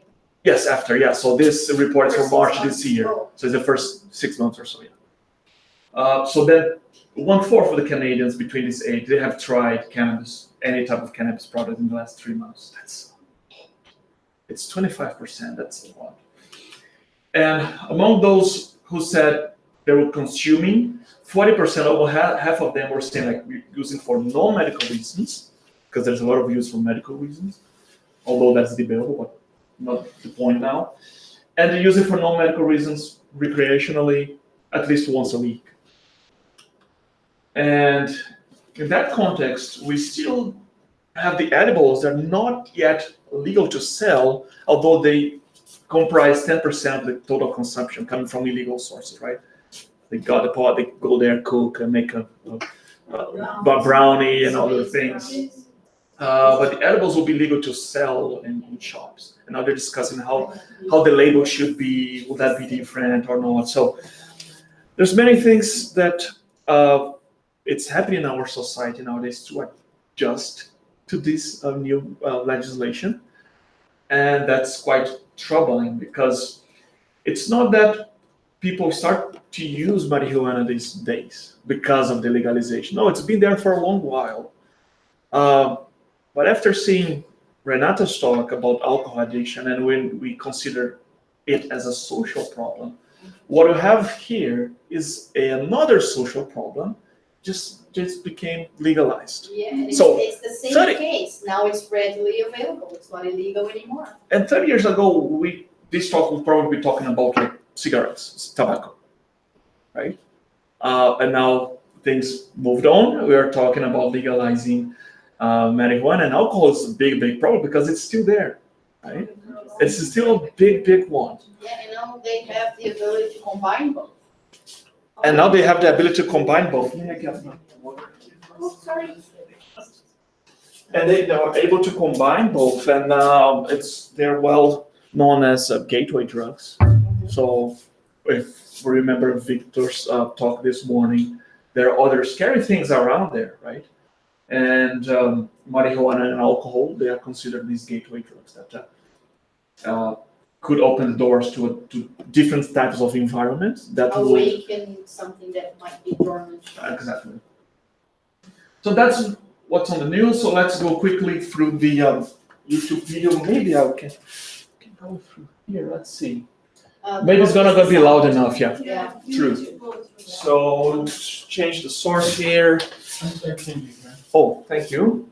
Yes, after, yeah. So this report is from March this year. So it's the first 6 months or so, yeah. So then 1/4 of the Canadians between this age, they have tried cannabis, any type of cannabis product in the last 3 months. It's 25%, that's a lot. And among those who said they were consuming. 40%, over half of them were saying like using for non-medical reasons, because there's a lot of use for medical reasons, although that's debatable, but not the point now. And they use it for non-medical reasons recreationally at least once a week. And in that context, we still have the edibles that are not yet legal to sell, although they comprise 10% of the total consumption coming from illegal sources, right? They got the pot, they go there, cook, and make a brownie and other things. But the edibles will be legal to sell in shops. And now they're discussing how the label should be, will that be different or not? So there's many things that it's happening in our society nowadays to adjust to this new legislation. And that's quite troubling because it's not that people start to use marijuana these days because of the legalization. No, it's been there for a long while. But after seeing Renata's talk about alcohol addiction, and when we consider it as a social problem, what we have here is another social problem, just became legalized. Yeah, and So, it's the same 30 case. Now it's readily available. It's not illegal anymore. And 30 years ago, this talk would probably be talking about like cigarettes, tobacco, right? And now things moved on. We are talking about legalizing marijuana, and alcohol is a big problem because it's still there, right? It's still a big one. Yeah, and now they have the ability to combine both. And now they have the ability to combine both. May I get my water? Oh, sorry. And they are able to combine both, and they're well known as gateway drugs. So if we remember Victor's talk this morning, there are other scary things around there, right? And marijuana and alcohol, they are considered these gateway drugs that could open the doors to different types of environments that will Awaken something that might be dormant. exactly. So that's what's on the news. So let's go quickly through the YouTube video. Maybe I can go through here. Let's see. Maybe it's gonna be loud enough. Yeah. Yeah. True. So let's change the source here. Oh, thank you.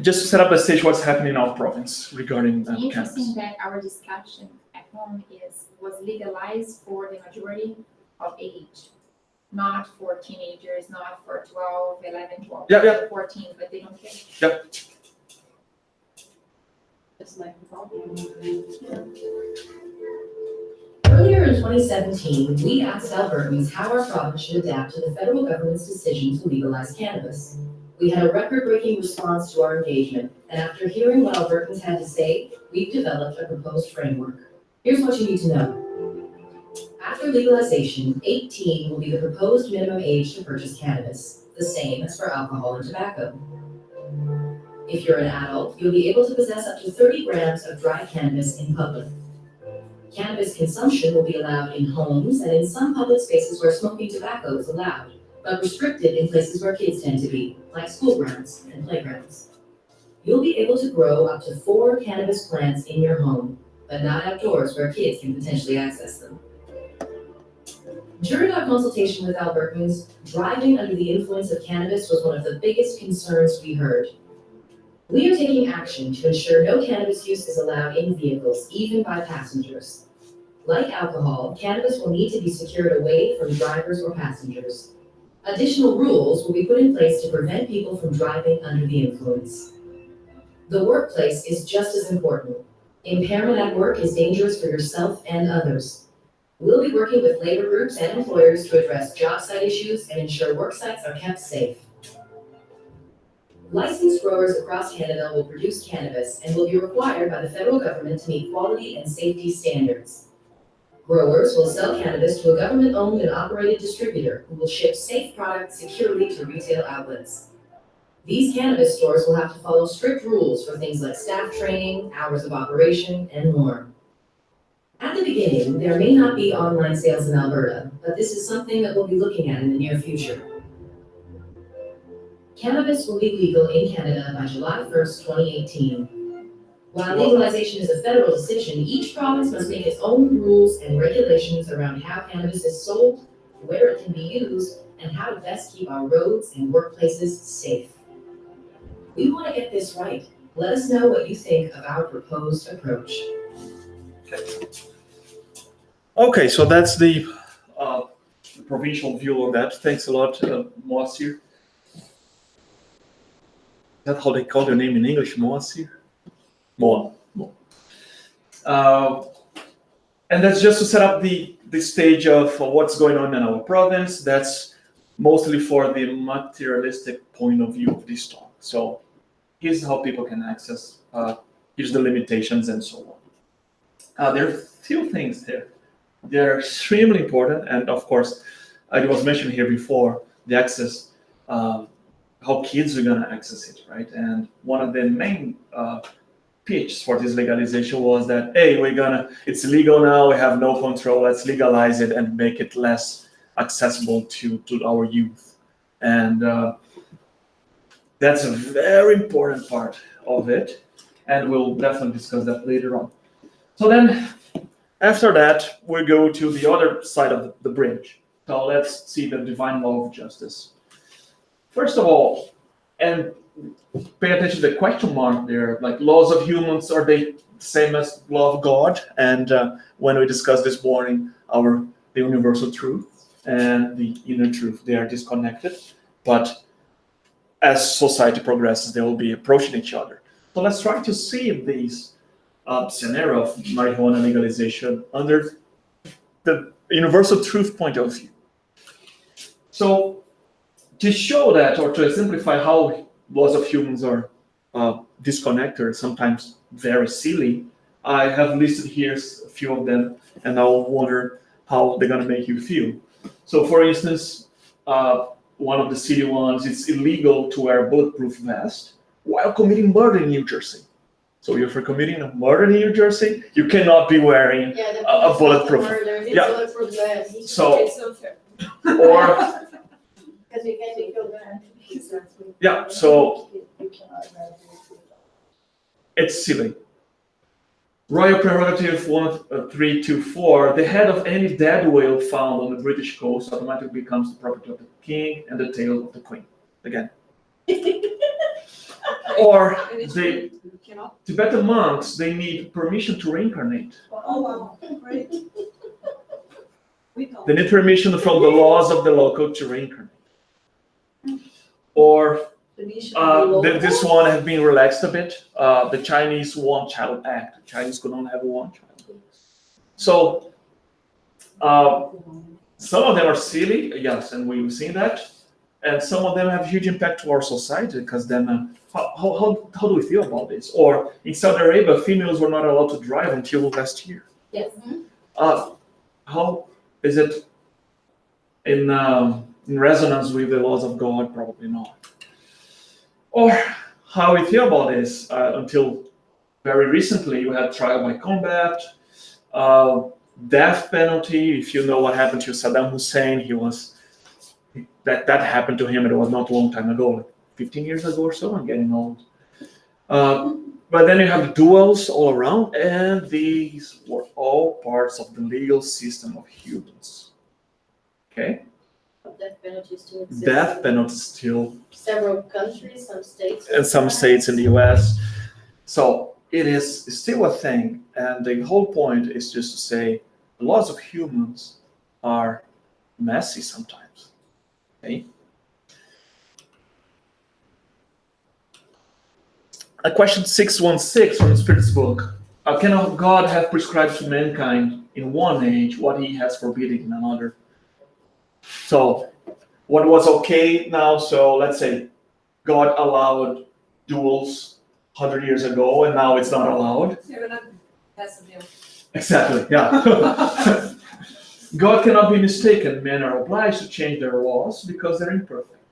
Just to set up the stage, what's happening in our province regarding Interesting cannabis. that our discussion at home was legalized for the majority of age, not for teenagers, not for 12, 11, 12, Yeah. 14, but they don't care. Yep. It's like a problem. Earlier in 2017, we asked Albertans how our province should adapt to the federal government's decision to legalize cannabis. We had a record-breaking response to our engagement, and after hearing what Albertans had to say, we've developed a proposed framework. Here's what you need to know. After legalization, 18 will be the proposed minimum age to purchase cannabis, the same as for alcohol and tobacco. If you're an adult, you'll be able to possess up to 30 grams of dry cannabis in public. Cannabis consumption will be allowed in homes and in some public spaces where smoking tobacco is allowed, but restricted in places where kids tend to be, like school grounds and playgrounds. You'll be able to grow up to 4 cannabis plants in your home, but not outdoors where kids can potentially access them. During our consultation with Albertans, driving under the influence of cannabis was one of the biggest concerns we heard. We are taking action to ensure no cannabis use is allowed in vehicles, even by passengers. Like alcohol, cannabis will need to be secured away from drivers or passengers. Additional rules will be put in place to prevent people from driving under the influence. The workplace is just as important. Impairment at work is dangerous for yourself and others. We'll be working with labor groups and employers to address job site issues and ensure work sites are kept safe. Licensed growers across Canada will produce cannabis and will be required by the federal government to meet quality and safety standards. Growers will sell cannabis to a government-owned and operated distributor who will ship safe products securely to retail outlets. These cannabis stores will have to follow strict rules for things like staff training, hours of operation, and more. At the beginning, there may not be online sales in Alberta, but this is something that we'll be looking at in the near future. Cannabis will be legal in Canada by July 1st, 2018. While legalization is a federal decision, each province must make its own rules and regulations around how cannabis is sold, where it can be used, and how to best keep our roads and workplaces safe. We want to get this right. Let us know what you think of our proposed approach. Okay, so that's the provincial view on that. Thanks a lot, Moacir. Is that how they call your name in English, Moacir? Moa. And that's just to set up the stage of what's going on in our province. That's mostly for the materialistic point of view of this talk. So here's how people can access, here's the limitations and so on. There are a few things there. They're extremely important, and of course, it was mentioned here before, the access, how kids are gonna access it, right? And one of the main pitch for this legalization was that, hey, it's legal now, we have no control, let's legalize it and make it less accessible to our youth. And that's a very important part of it, and we'll definitely discuss that later on. So then, after that, we go to the other side of the bridge. So let's see the divine law of justice. First of all, and pay attention to the question mark there, like laws of humans, are they the same as law of God? And when we discussed this morning, the universal truth and the inner truth, they are disconnected, but as society progresses, they will be approaching each other. So let's try to see these scenario of marijuana legalization under the universal truth point of view. So to show that, or to simplify how laws of humans are disconnected, sometimes very silly, I have listed here a few of them, and I'll wonder how they're gonna make you feel. So for instance, one of the silly ones, it's illegal to wear a bulletproof vest while committing murder in New Jersey. So if you're committing a murder in New Jersey, you cannot be wearing a bulletproof. Yeah. Bulletproof vest. So, It's unfair. or Because you can't be killed there. yeah, so You cannot have it. it's silly. Royal Prerogative 1324, the head of any dead whale found on the British coast automatically becomes the property of the king and the tail of the queen. Again. Or And it's the true, you cannot. Tibetan monks, they need permission to reincarnate. Oh, wow, great. We don't. They need permission from the laws of the local to reincarnate. Or this one has been relaxed a bit. The Chinese One-Child Act. The Chinese could not have one child. So some of them are silly, yes, and we've seen that. And some of them have huge impact to our society, because then how do we feel about this? Or in Saudi Arabia, females were not allowed to drive until last year. Yes. How is it in resonance with the laws of God? Probably not. Or how we feel about this until very recently, you had trial by combat, death penalty. If you know what happened to Saddam Hussein, that happened to him. It was not a long time ago, like 15 years ago or so. I'm getting old. But then you have duels all around, and these were all parts of the legal system of humans. Okay? Death penalty still exists. Death penalty still. Several countries, some states. And some states in the US. So it is still a thing. And the whole point is just to say the laws of humans are messy sometimes. Okay? Question 616 from the Spiritist book. Can God have prescribed to mankind in one age what he has forbidden in another? So what was okay now, so let's say God allowed duels 100 years ago, and now it's not allowed. That's a deal. Exactly, yeah. God cannot be mistaken. Men are obliged to change their laws because they're imperfect.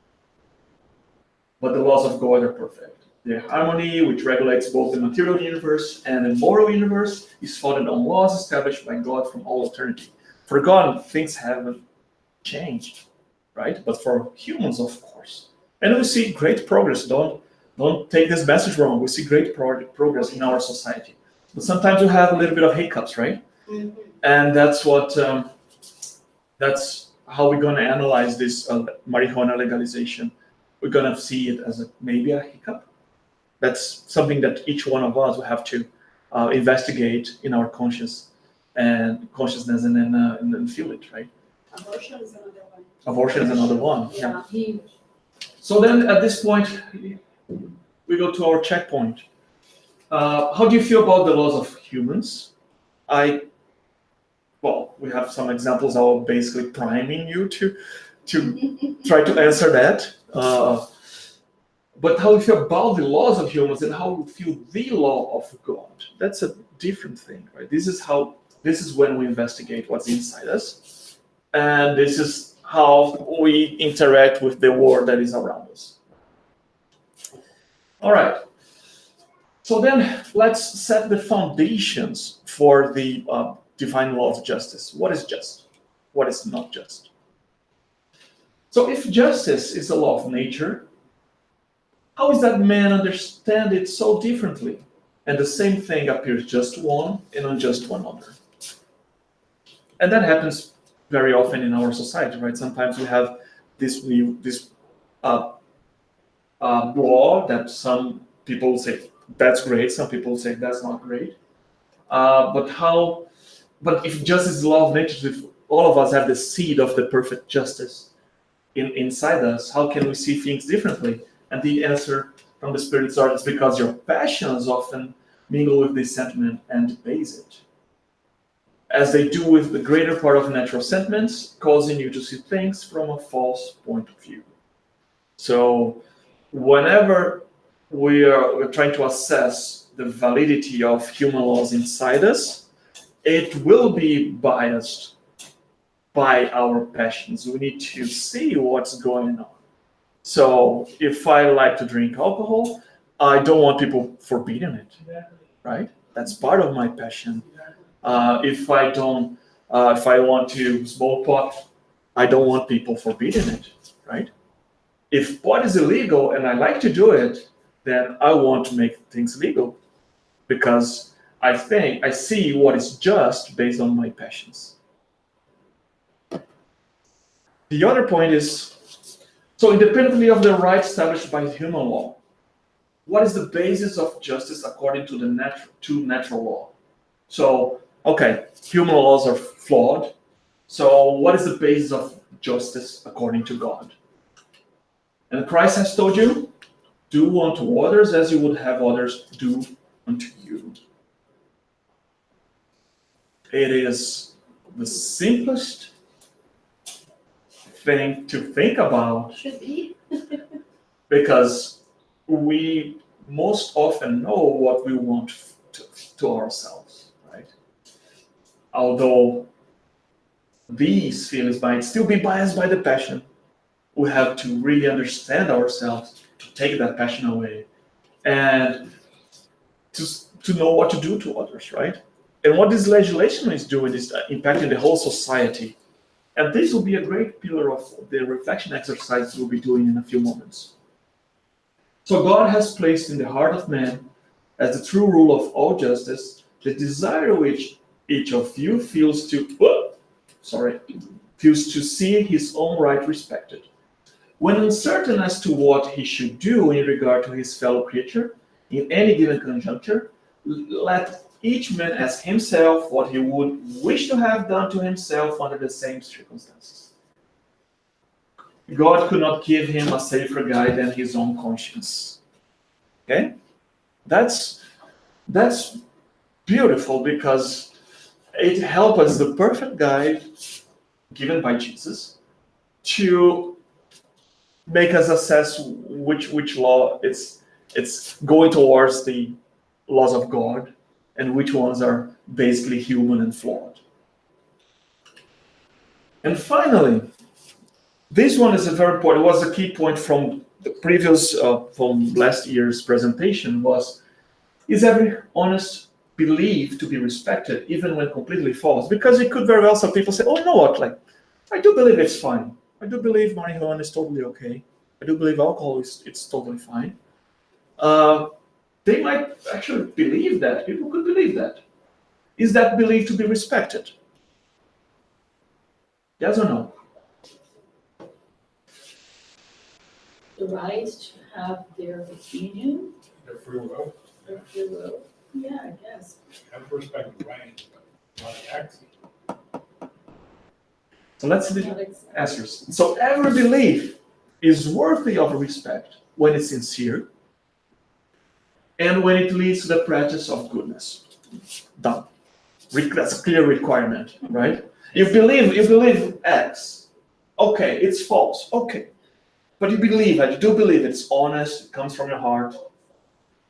But the laws of God are perfect. Their harmony, which regulates both the material universe and the moral universe, is founded on laws established by God from all eternity. For God, things haven't changed, right? But for humans, of course. And we see great progress done Don't take this message wrong. We see great progress in our society, but sometimes we have a little bit of hiccups, right? And that's what that's how we're gonna analyze this marijuana legalization. We're gonna see it as maybe a hiccup. That's something that each one of us will have to investigate in our consciousness and then feel it, right? Abortion is another one. Abortion is another one. Yeah, huge. So then at this point, we go to our checkpoint. How do you feel about the laws of humans? Well, we have some examples that are basically priming you to try to answer that. But how you feel about the laws of humans and how you feel the law of God, that's a different thing, right? This is when we investigate what's inside us. And this is how we interact with the world that is around us. All right. So then let's set the foundations for the divine law of justice. What is just? What is not just? So if justice is a law of nature, how is that man understand it so differently? And the same thing appears just one and unjust one another. And that happens very often in our society, right? Sometimes we have this law that some people say that's great, some people say that's not great. But if justice is the law of nature, if all of us have the seed of the perfect justice inside us, how can we see things differently? And the answer from the Spirit's art is because your passions often mingle with this sentiment and debase it, as they do with the greater part of natural sentiments, causing you to see things from a false point of view. So whenever we're trying to assess the validity of human laws inside us, it will be biased by our passions. We need to see what's going on. So if I like to drink alcohol, I don't want people forbidding it, right? That's part of my passion. If I want to smoke pot, I don't want people forbidding it, right? If pot is illegal and I like to do it, then I want to make things legal because I see what is just based on my passions. The other point is, so independently of the right established by human law, what is the basis of justice according to the natural law? So, okay, human laws are flawed. So what is the basis of justice according to God? And Christ has told you, do unto others as you would have others do unto you. It is the simplest thing to think about. Should be. Because we most often know what we want to ourselves, right? Although these feelings might still be biased by the passion, we have to really understand ourselves to take that passion away and to know what to do to others, right? And what this legislation is doing is impacting the whole society. And this will be a great pillar of the reflection exercise we'll be doing in a few moments. So God has placed in the heart of man, as the true rule of all justice, the desire which each of you feels to see his own right respected. When uncertain as to what he should do in regard to his fellow creature, in any given conjuncture, let each man ask himself what he would wish to have done to himself under the same circumstances. God could not give him a safer guide than his own conscience. Okay? That's beautiful because it helps us, the perfect guide given by Jesus, to make us assess which law it's going towards the laws of God and which ones are basically human and flawed. And finally, this one is a very important, it was a key point from the previous, from last year's presentation was, is every honest belief to be respected even when completely false? Because it could very well, some people say, oh, you know what, like, I do believe it's fine. I do believe marijuana is totally okay. I do believe alcohol it's totally fine. they might actually believe that. People could believe that. Is that belief to be respected? Yes or no? The right to have their opinion, Their free will, their free will. Yeah, I guess. have to respect the right, but not the action. So let's see the Not exactly. answers. So every belief is worthy of respect when it's sincere and when it leads to the practice of goodness. Done. That's a clear requirement, right? You believe X. Okay, it's false. Okay. But you do believe it's honest, it comes from your heart.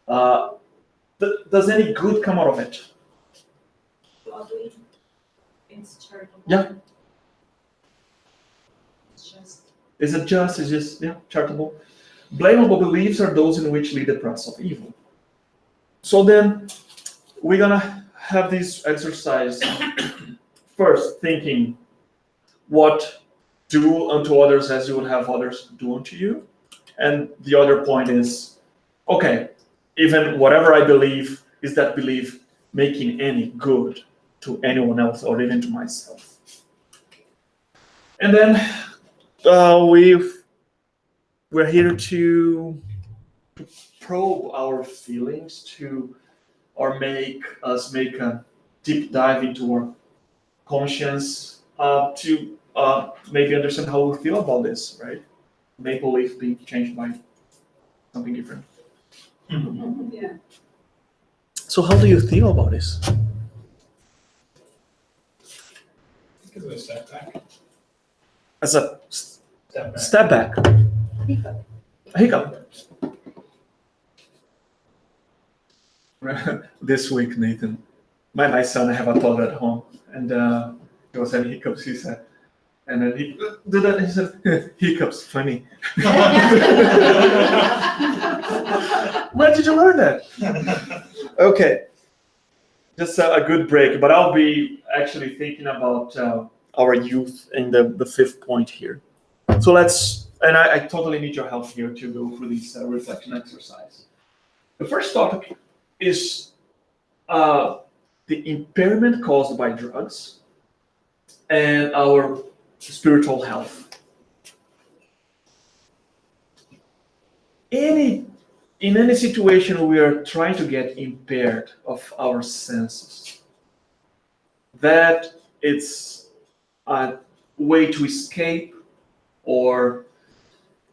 Does any good come out of it? Probably it's charitable. Yeah. It's just Is it just? Is just charitable? Blamable beliefs are those in which lead the practice of evil. So then we're gonna have this exercise first, thinking what do unto others as you would have others do unto you. And the other point is, okay, even whatever I believe, is that belief making any good to anyone else or even to myself? And then we're here to probe our feelings or make a deep dive into our conscience to maybe understand how we feel about this, right? Maple leaf being changed by something different. Yeah. So how do you feel about this? Give it a step back. As a Step back. step back. A hiccup. This week, Nathan, my son, I have a toddler at home, and he was having hiccups, he said. And then he did that, he said, hiccups, funny. Where did you learn that? Okay, just a good break, but I'll be actually thinking about our youth in the fifth point here. So I totally need your help here to go through this reflection exercise. The first topic is the impairment caused by drugs and our spiritual health. In any situation we are trying to get impaired of our senses, that it's a way to escape, or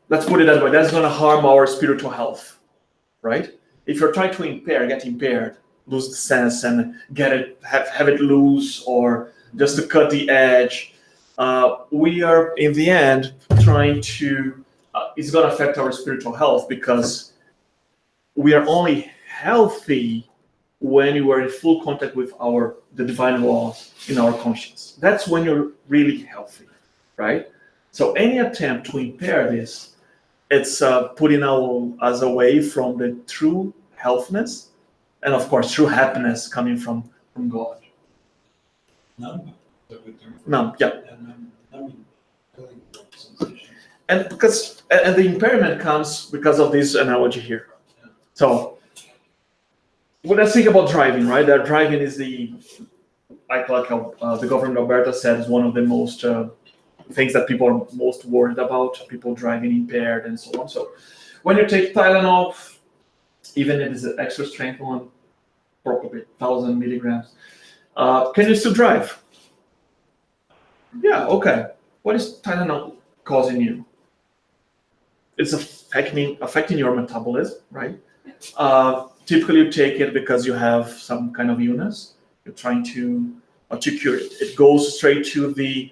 let's put it that way, that's going to harm our spiritual health, right? If you're trying to get impaired, lose the sense and have it loose, or just to cut the edge, we are in the end trying to, it's going to affect our spiritual health, because we are only healthy when you are in full contact with the divine laws in our conscience. That's when you're really healthy, right? So any attempt to impair this, it's putting us away from the true healthiness, and of course true happiness coming from God. Numb. Numb, yeah. And numbing, feeling sensation. And the impairment comes because of this analogy here. So when I think about driving, right? That driving is the governor Alberta said, is one of the most things that people are most worried about, people driving impaired and so on. So when you take Tylenol, even if it's an extra strength one, probably 1,000 milligrams, can you still drive? Yeah, okay. What is Tylenol causing you? It's affecting your metabolism, right? Typically you take it because you have some kind of illness. You're trying to cure it. It goes straight to the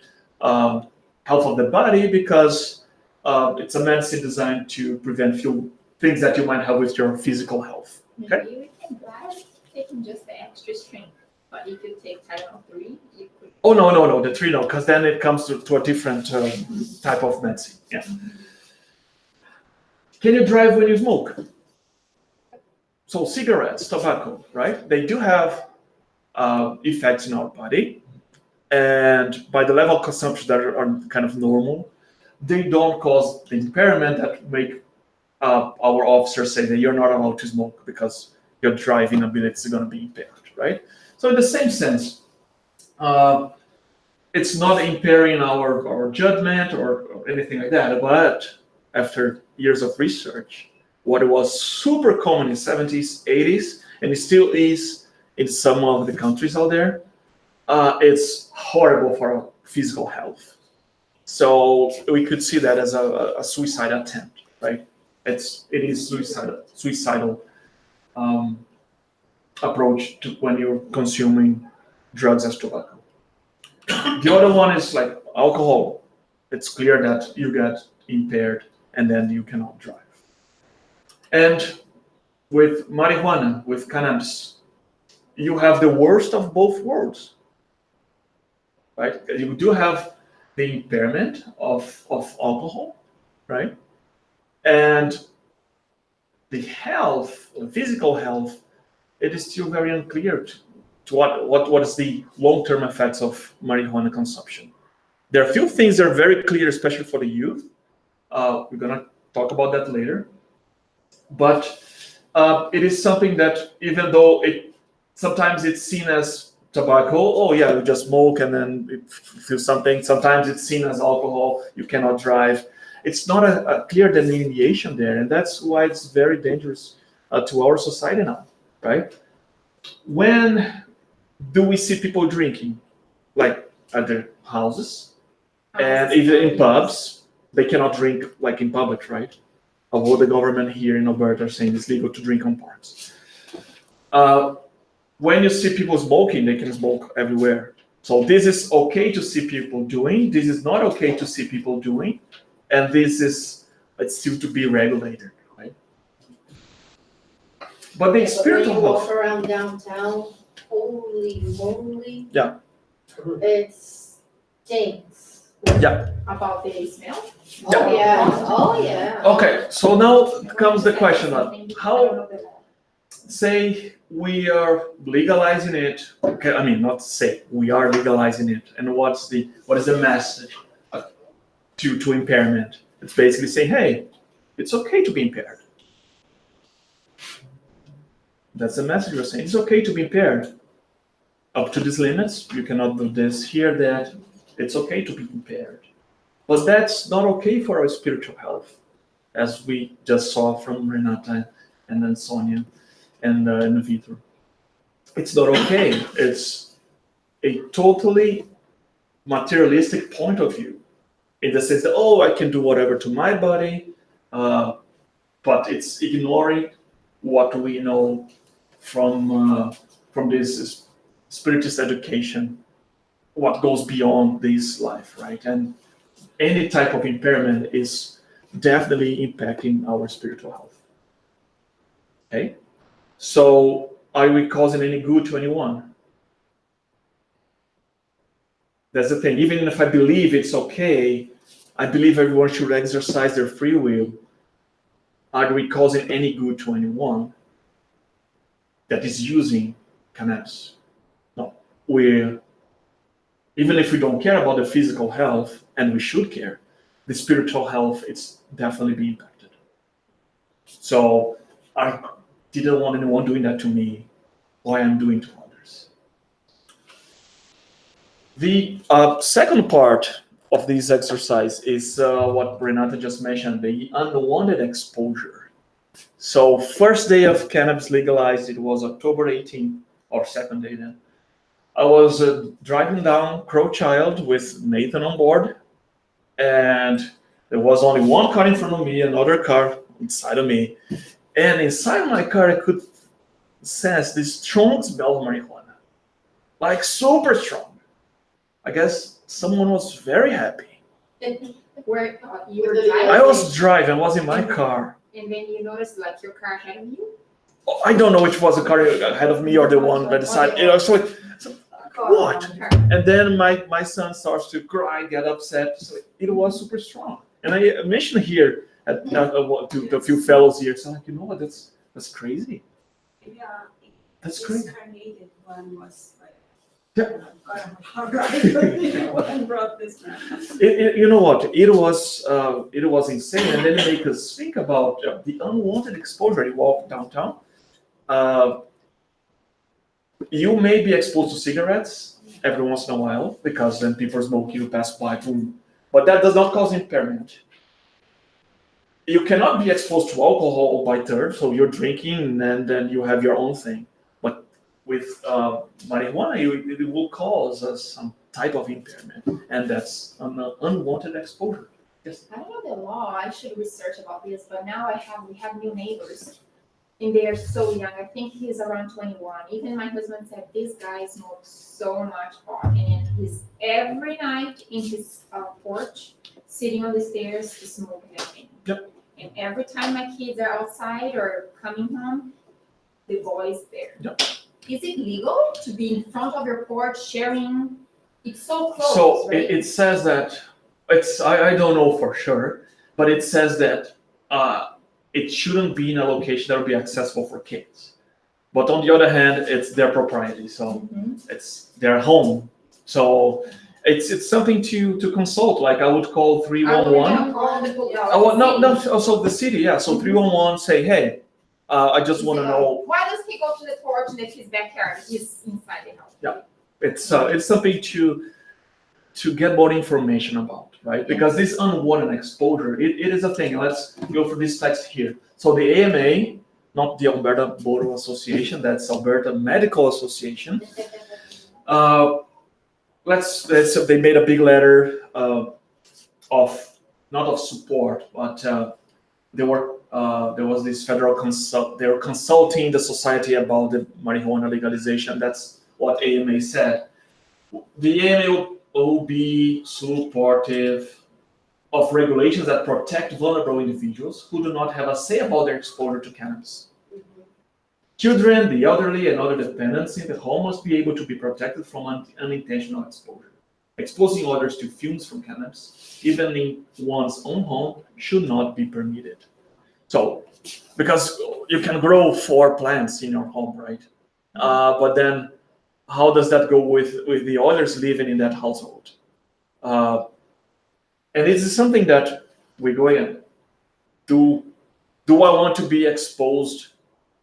health of the body, because it's a medicine designed to prevent few things that you might have with your physical health. Okay? You can drive taking just the extra strength, but if you take Tylenol 3, you could. Oh no, the 3 no, because then it comes to a different type of medicine. Yeah. Can you drive when you smoke? So cigarettes, tobacco, right? They do have effects in our body, and by the level of consumption that are kind of normal, they don't cause the impairment that make our officers say that you're not allowed to smoke because your driving ability is going to be impaired, right? So in the same sense, it's not impairing our judgment or anything like that, but after years of research, what was super common in 70s, 80s, and it still is in some of the countries out there, it's horrible for our physical health. So we could see that as a suicide attempt, right? It is suicidal approach to when you're consuming drugs as tobacco. The other one is like alcohol. It's clear that you get impaired and then you cannot drive. And with marijuana, with cannabis, you have the worst of both worlds, right? You do have the impairment of alcohol, right? And the health, the physical health, it is still very unclear to what is the long-term effects of marijuana consumption. There are a few things that are very clear, especially for the youth. We're gonna talk about that later. But it is something that even though sometimes it's seen as tobacco, oh yeah, you just smoke and then it feels something. Sometimes it's seen as alcohol, you cannot drive. It's not a clear delineation there, and that's why it's very dangerous to our society now, right? When do we see people drinking? Like at their houses, and even in pubs, they cannot drink like in public, right? Although the government here in Alberta are saying it's legal to drink on parks. When you see people smoking, they can smoke everywhere. So this is okay to see people doing. This is not okay to see people doing, and it's still to be regulated, right? But the spiritual when you walk health. around downtown, holy moly. Yeah. It's stinks. Yeah. About the smell? Oh, yeah, oh, yeah. Okay, so now comes the question of how, say we are legalizing it. Okay, I mean, not say we are legalizing it, and what is the message to impairment? It's basically saying, hey, it's okay to be impaired. That's the message we're saying. It's okay to be impaired. Up to these limits, you cannot do this, here, that. It's okay to be impaired. But that's not okay for our spiritual health, as we just saw from Renata and then Sonia and Vitor. It's not okay. It's a totally materialistic point of view, in the sense that, oh, I can do whatever to my body, but it's ignoring what we know from this Spiritist education, what goes beyond this life, right? And any type of impairment is definitely impacting our spiritual health. Okay? So are we causing any good to anyone? That's the thing. Even if I believe it's okay, I believe everyone should exercise their free will. Are we causing any good to anyone that is using cannabis? No. Even if we don't care about the physical health, and we should care, the spiritual health, it's definitely being impacted. So I didn't want anyone doing that to me, why I'm doing to others. The second part of this exercise is what Renata just mentioned, the unwanted exposure. So first day of cannabis legalized, it was October 18th, or second day then. I was driving down Crowchild with Nathan on board, and there was only one car in front of me, another car inside of me, and inside my car I could sense this strong smell of marijuana, like super strong. I guess someone was very happy. Where you were I I driving, was driving, I was in my car. and then you noticed like your car ahead of you? I don't know which was the car ahead of me or the one by the side. You know, so what? And then my son starts to cry, get upset. So it was super strong. And I mentioned here to a few fellows here, so like, you know what, that's crazy. Yeah. That's this crazy. carnated one was like One brought this one. You know what? It was insane, and then it made us think about the unwanted exposure. You walk downtown, you may be exposed to cigarettes every once in a while because then people smoke, you pass by, boom. But that does not cause impairment. You cannot be exposed to alcohol by third, so you're drinking and then you have your own thing. But with marijuana, it will cause some type of impairment, and that's an unwanted exposure. Yes. I don't know the law, I should research about this, but now we have new neighbors. And they are so young, I think he's around 21. Even my husband said, this guy smokes so much pot. And he's every night in his porch, sitting on the stairs, smoking everything. Yep. And every time my kids are outside or coming home, the boy is there. Yep. Is it legal to be in front of your porch sharing? It's so close, So right? it says that, I don't know for sure, but it says that it shouldn't be in a location that will be accessible for kids. But on the other hand, it's their propriety, so it's their home. So it's something to consult. Like I would call 311. Oh no, also the city, yeah. So 311, say, hey, I just want to know. Why does he go to the porch in his backyard? He's inside the house. Yeah, it's something to get more information about, right? Because this unwanted exposure, it is a thing. Let's go for this text here. So the AMA, not the Alberta Borough Association, that's Alberta Medical Association. They made a big letter not of support, but there was this federal they were consulting the society about the marijuana legalization. That's what AMA said. The AMA will be supportive of regulations that protect vulnerable individuals who do not have a say about their exposure to cannabis. Children, the elderly, and other dependents in the home must be able to be protected from unintentional exposure. Exposing others to fumes from cannabis, even in one's own home, should not be permitted. So, because you can grow 4 plants in your home, right? But then, how does that go with the others living in that household? And this is something that we go in. Do I want to be exposed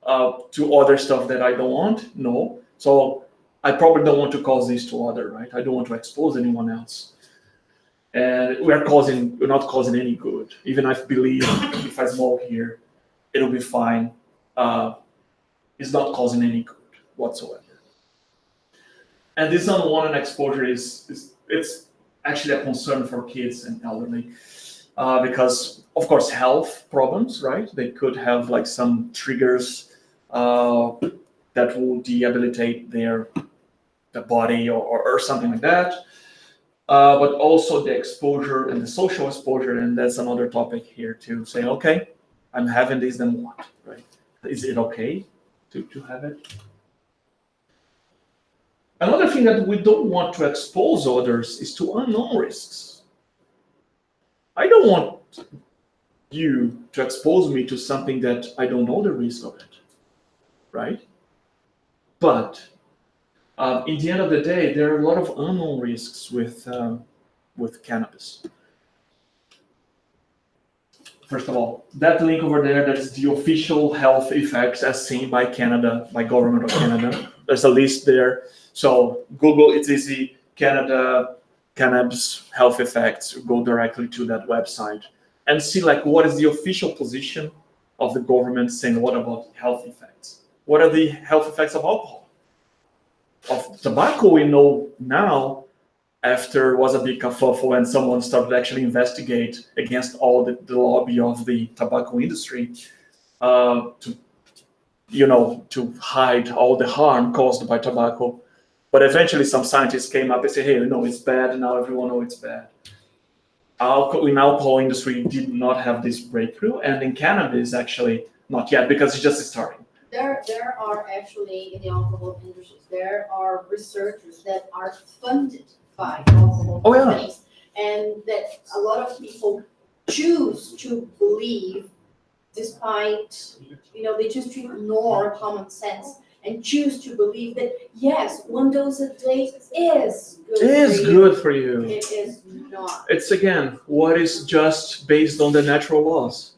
to other stuff that I don't want? No. So I probably don't want to cause this to other, right? I don't want to expose anyone else. And we're not causing any good. Even I believe if I smoke here, it'll be fine. It's not causing any good whatsoever. And this unwanted exposure it's actually a concern for kids and elderly because, of course, health problems, right? They could have like some triggers that will debilitate their body or something like that. But also the exposure and the social exposure, and that's another topic here to say, okay, I'm having this, then what, right? Is it okay to have it? Another thing that we don't want to expose others is to unknown risks. I don't want you to expose me to something that I don't know the risk of it, right? But in the end of the day, there are a lot of unknown risks with cannabis. First of all, that link over there, that is the official health effects as seen by Canada, by government of Canada. There's a list there. So Google, it's easy, Canada, cannabis health effects, go directly to that website and see like what is the official position of the government saying what about health effects? What are the health effects of alcohol? Of tobacco, we know now, after was a big kerfuffle and someone started actually investigate against all the lobby of the tobacco industry to hide all the harm caused by tobacco. But eventually some scientists came up and said, hey, no, it's bad, and now everyone knows it's bad. In alcohol industry did not have this breakthrough, and in cannabis, actually, not yet, because it's just starting. There are actually, in the alcohol industry, there are researchers that are funded by alcohol companies, and that a lot of people choose to believe despite, they choose to ignore common sense. and choose to believe that, yes, 1 dose a day is good It is for you. good for you. It is not. It's again what is just based on the natural laws.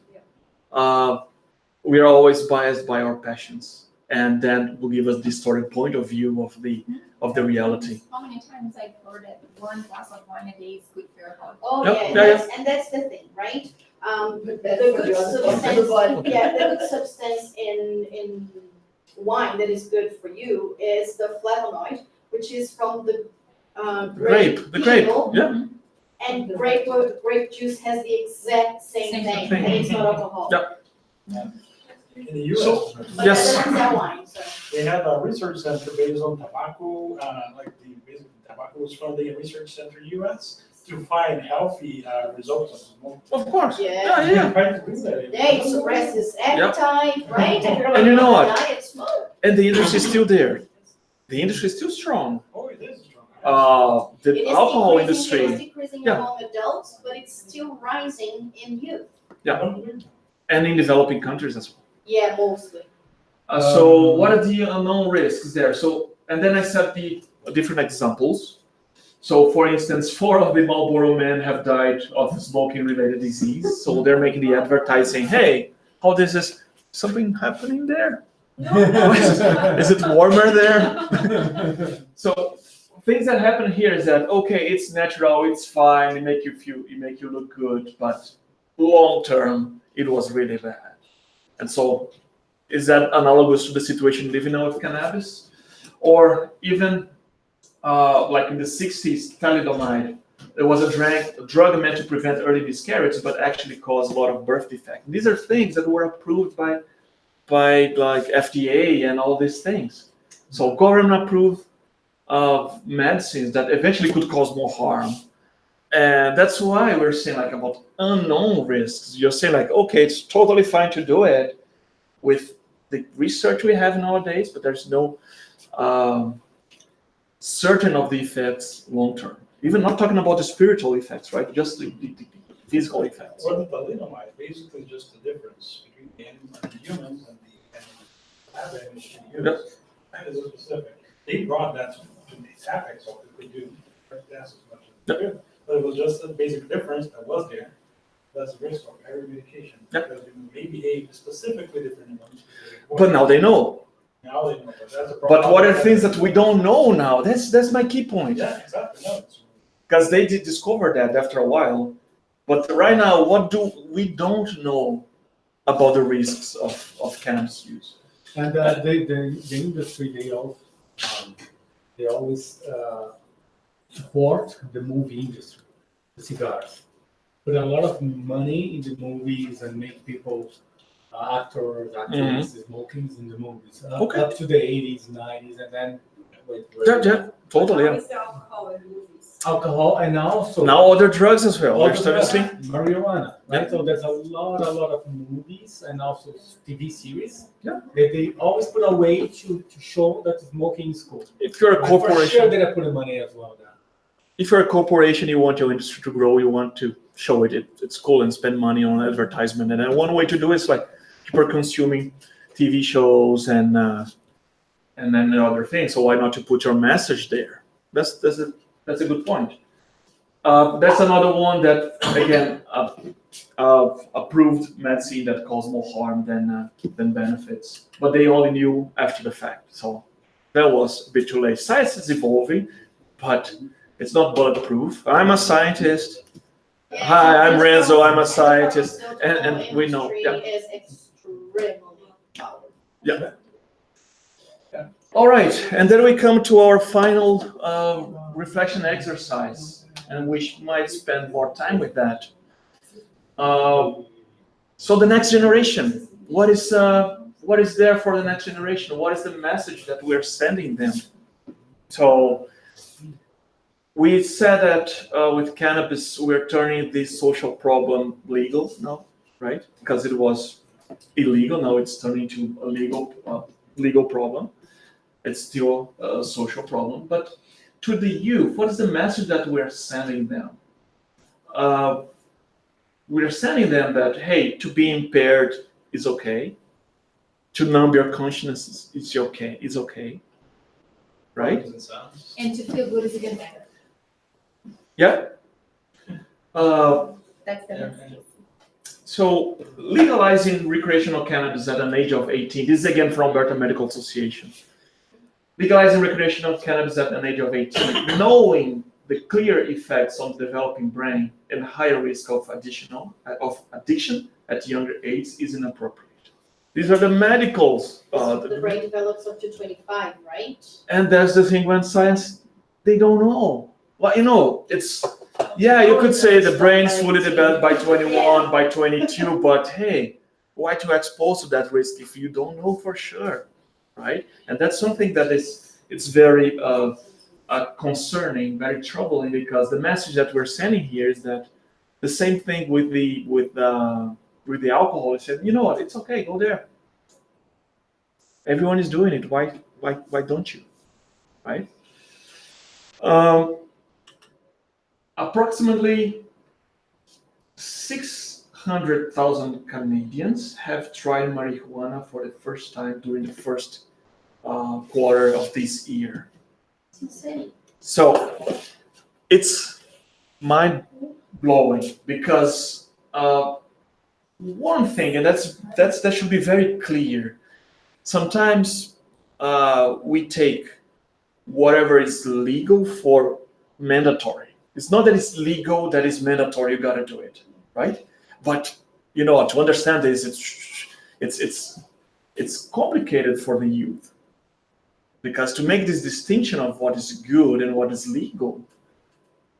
We are always biased by our passions, and then will give us distorted point of view of the reality. How many times I've heard that 1 glass of wine a day is good for your health? Oh, Yep, yeah, and that's the thing, right? The good substance, yeah, the good substance in wine that is good for you is the flavonoid, which is from the grape The grape, peel. yeah. And grape juice has the exact same thing, thing. and it's not alcohol. Yeah. In the US, But Yes. that doesn't sell wine, so. they have a research center based on tobacco, basically tobacco was funding a research center in US to find healthy results of smoking. Of course. Yeah. Yeah. Trying to do that. Yeah, it suppresses appetite, right? If you're And you know on a what? diet, smoke. And the industry is still there. The industry is still strong. Oh, it is strong. It The is alcohol decreasing, it is industry, decreasing Yeah. among adults, but it's still rising in youth. and in developing countries as well. Yeah, mostly. So what are the unknown risks there? So, and then I set the different examples. So for instance, 4 of the Marlboro men have died of smoking related disease. So they're making the advertising, hey, how this is something happening there? Is it warmer there? So things that happen here is that, okay, it's natural, it's fine, it make you look good, but long term, it was really bad. And so is that analogous to the situation living now with cannabis? Or even like in the 60s, thalidomide, there was a drug meant to prevent early miscarriage, but actually caused a lot of birth defects. These are things that were approved by like FDA and all these things. So government approved medicines that eventually could cause more harm. And that's why we're saying like about unknown risks. You're saying like, okay, it's totally fine to do it with the research we have nowadays, but there's no certain of the effects long term. Even not talking about the spiritual effects, right? Just the physical effects. What the thalidomide, basically just the difference between the humans and the lab animals in humans. That is specific. They brought that to the apex, so it could do that's as much as it could. But it was just a basic difference that was there. That's the risk of every medication. Because you may behave specifically different in one specific way. But now they know. Now they know, but that's a problem. But what are things that we don't know now? That's my key point. Yeah, exactly. No, Because they did discover that after a while. But right now, we don't know about the risks of cannabis use. And the industry, they always support the movie industry, the cigars. Put a lot of money in the movies and make people, actors, actresses, smoking in the movies. Okay. Up to the 80s, 90s, and then Yeah, totally. How is the alcohol in movies? alcohol, and also Now other drugs as well. We're other starting to see. drugs, marijuana, right? So there's a lot of movies and also TV series. Yeah. They always put a way to show that smoking is cool. If you're a For sure, corporation, they're gonna put the money as well there. if you're a corporation, you want your industry to grow, you want to show it's cool and spend money on advertisement. And then one way to do it is like people are consuming TV shows and then the other things. So why not to put your message there? That's a good point. That's another one that again approved medicine that caused more harm than benefits, but they only knew after the fact. So that was a bit too late. Science is evolving, but it's not bulletproof. I'm a scientist. Yeah, Hi, I'm the Renzo. I'm a pharmaceutical scientist, and we know. industry Yeah. is extremely powerful. Yeah. All right, and then we come to our final reflection exercise, and we might spend more time with that. So the next generation, what is there for the next generation? What is the message that we're sending them? So we said that with cannabis, we're turning this social problem legal now, right? Because it was illegal, now it's turning to a legal problem. It's still a social problem. But to the youth, what is the message that we're sending them? We're sending them that, hey, to be impaired is okay. to numb your conscience, it's okay, right? And to feel good is even better. Yeah. That's the message. So legalizing recreational cannabis at an age of 18, this is again from Alberta Medical Association. Legalizing recreational cannabis at an age of 18, knowing the clear effects on the developing brain and higher risk of addiction at younger age is inappropriate. These are the medicals. The brain develops up to 25, right? And that's the thing when science, they don't know. Well, it's, yeah, you could say the brain's fully developed by 21, by 22, but hey, why to expose to that risk if you don't know for sure, right? And that's something that it's very concerning, very troubling, because the message that we're sending here is that the same thing with the alcohol. It said, you know what, it's okay, go there. Everyone is doing it. Why don't you, right? Approximately 600,000 Canadians have tried marijuana for the first time during the first quarter of this year. It's insane. So it's mind-blowing because one thing, and that should be very clear. Sometimes we take whatever is legal for mandatory. It's not that it's legal, that is mandatory, you gotta do it, right? But to understand this, it's complicated for the youth. Because to make this distinction of what is good and what is legal,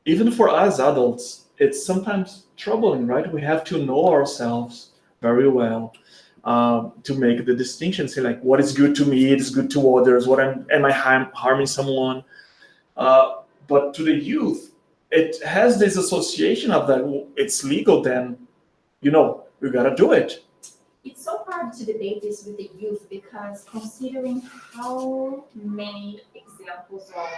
even for us adults, it's sometimes troubling, right? We have to know ourselves very well to make the distinction, say like, what is good to me, it is good to others, am I harming someone? But to the youth, it has this association of that it's legal, then, you gotta do it. It's so hard to debate this with the youth because considering how many examples of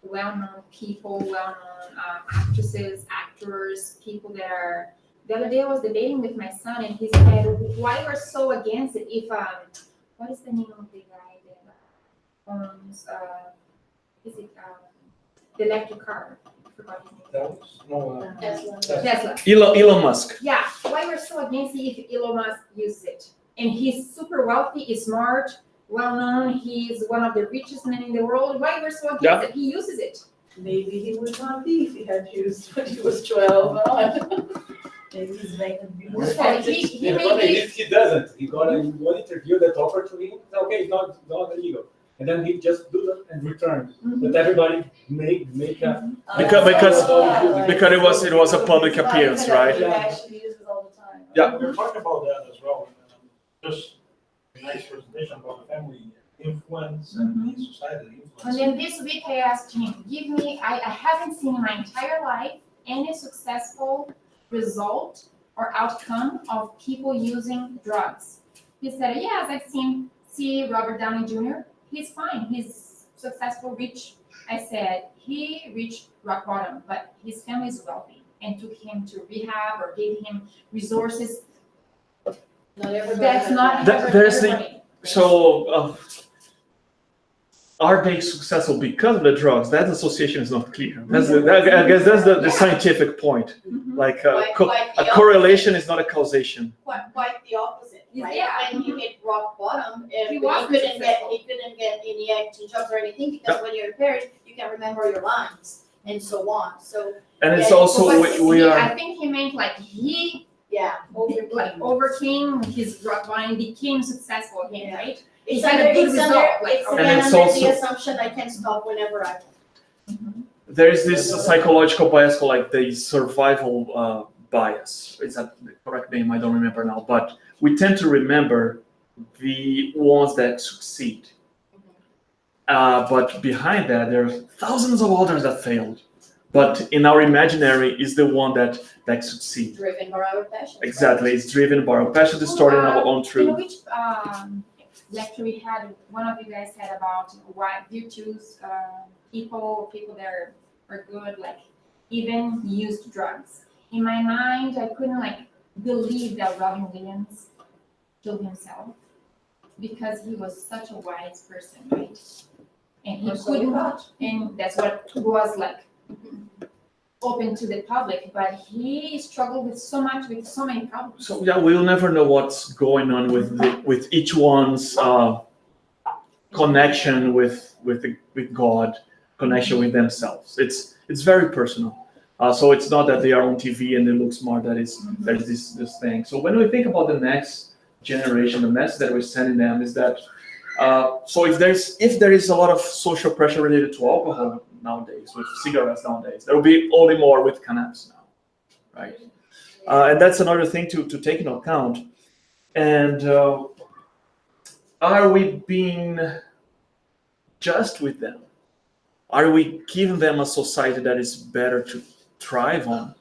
well-known people, well-known actresses, actors, people that are. The other day I was debating with my son and he said, why we're so against it if, what is the name of the guy that owns, the electric car? I forgot his name. Tesla. Elon Musk. Yeah, why we're so against it if Elon Musk uses it? And he's super wealthy, he's smart, well-known, he's one of the richest men in the world. Why we're so against it? He uses it. Maybe he would not be if he had used when he was 12 on. Maybe he's making more sense. He But may if he doesn't, he got in one interview that offered to him, okay, it's not illegal. And then he just do that and return. But everybody make a Because it was a public appearance, right? He actually uses all the time. Yeah. We're talking about that as well. Just a nice presentation about the family influence and the society influence. And then this week I asked him, I haven't seen in my entire life any successful result or outcome of people using drugs. He said, yes, I've see Robert Downey Jr. He's fine, he's successful, rich. I said, he reached rock bottom, but his family is wealthy and took him to rehab or gave him resources. Not everybody. That's not There's everybody. So are they successful because of the drugs? That association is not clear. I guess that's the scientific point. Mhm. Like Quite a the correlation is not a causation. Quite the opposite, right? Yeah. When you hit rock bottom, He he wasn't couldn't get successful. any acting jobs or anything because when you're impaired, you can remember your lines and so on. So And it's Yeah, also But we are. I think he meant like he yeah, overcame his rock bottom, became successful again, Yeah. right? it's He had a under good it's result, under like, it's okay. And again it's under the also- assumption I can stop whenever I want. There is this psychological bias called like the survival bias. Is that the correct name? I don't remember now. But we tend to remember the ones that succeed. But behind that, there are thousands of others that failed. But in our imaginary is the one that succeeds. Driven by our passion. Exactly, it's driven by our passion, distorting our own In truth. which lecture we had, one of you guys said about why virtues, people that are good, like even used drugs. In my mind, I couldn't believe that Robin Williams killed himself. because he was such a wise person, right? And he Or so you couldn't, thought. and that's what was like open to the public, but he struggled with so many problems. So yeah, we'll never know what's going on with each one's connection with God, connection with themselves. It's very personal. So it's not that they are on TV and they look smart. There's this thing. So when we think about the next generation, the message that we're sending them is that so if there is a lot of social pressure related to alcohol nowadays, with cigarettes nowadays, there will be only more with cannabis now, right? And that's another thing to take into account. And are we being just with them? Are we giving them a society that is better to thrive on?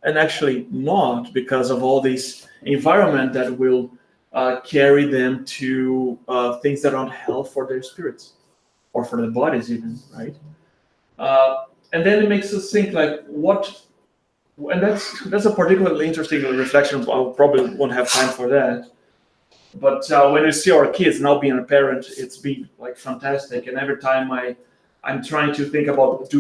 And actually not, because of all this environment that will carry them to things that aren't health for their spirits or for their bodies even, right? And then it makes us think like and that's a particularly interesting reflection. I probably won't have time for that. But when you see our kids now being a parent, it's been like fantastic. And every time I'm trying to think about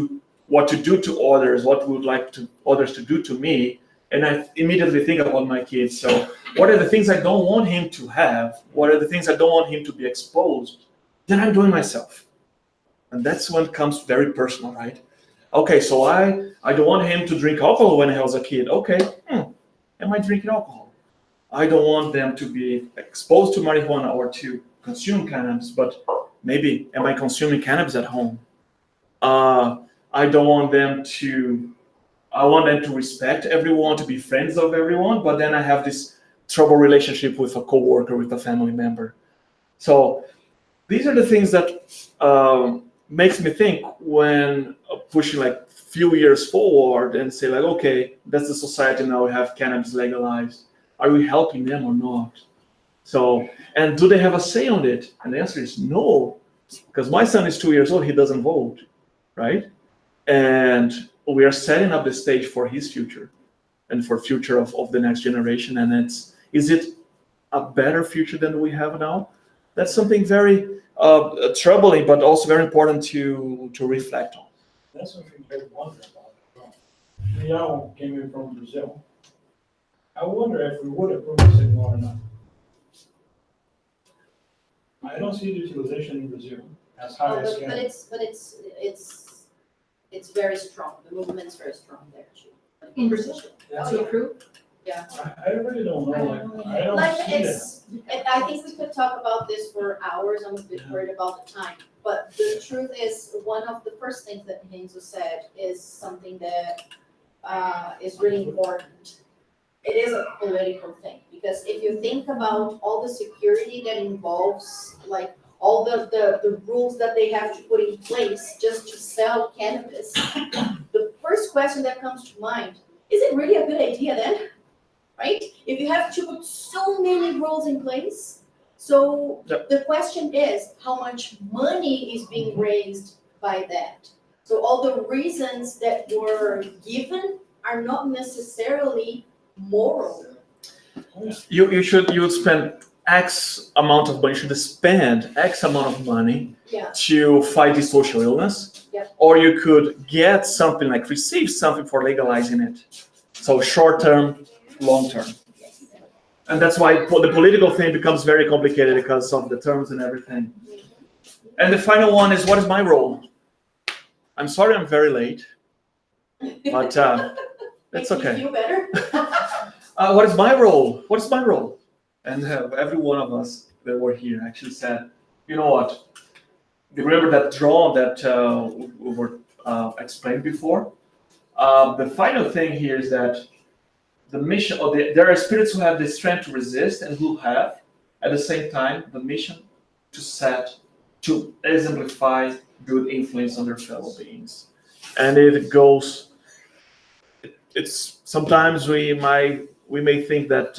what to do to others, what would like others to do to me, and I immediately think about my kids. So what are the things I don't want him to have? What are the things I don't want him to be exposed? Then I'm doing myself. And that's when it comes very personal, right? Okay, so I don't want him to drink alcohol when he was a kid. Okay, am I drinking alcohol? I don't want them to be exposed to marijuana or to consume cannabis, but maybe am I consuming cannabis at home? I don't want them to, I want them to respect everyone, to be friends of everyone, but then I have this trouble relationship with a coworker, with a family member. So these are the things that makes me think when pushing like few years forward and say like, okay, that's the society now, we have cannabis legalized. Are we helping them or not? So, and do they have a say on it? And the answer is no, because my son is 2 years old, he doesn't vote, right? And we are setting up the stage for his future and for future of the next generation. And is it a better future than we have now? That's something very troubling, but also very important to reflect on. That's something I wonder about. We all came in from Brazil. I wonder if we would approve this anymore or not. I don't see the utilization in Brazil as high as But Canada. it's very strong. The movement's very strong there too. In Brazil? That's Oh, you it. approve? I really don't know. I don't Like see that. I think we could talk about this for hours. I'm a bit worried about the time. But the truth is, one of the first things that Renzo said is something that is really important. It is a political thing, because if you think about all the security that involves, like all the rules that they have to put in place just to sell cannabis, the first question that comes to mind, is it really a good idea then? Right? If you have to put so many rules in place. So the question is, how much money is being raised by that? So all the reasons that were given are not necessarily moral. You would spend X amount of money, you should spend X amount of money Yeah. to fight this social illness. Yeah. Or you could get something, like receive something for legalizing it. So short term, long term. And that's why the political thing becomes very complicated because of the terms and everything. And the final one is, what is my role? I'm sorry I'm very late, but that's okay. Makes you feel better? What is my role? What is my role? And every one of us that were here actually said, you know what? You remember that drawing that we were explained before? The final thing here is that the mission, there are spirits who have the strength to resist and who have, at the same time, the mission to exemplify good influence on their fellow beings. And it goes, it's sometimes we may think that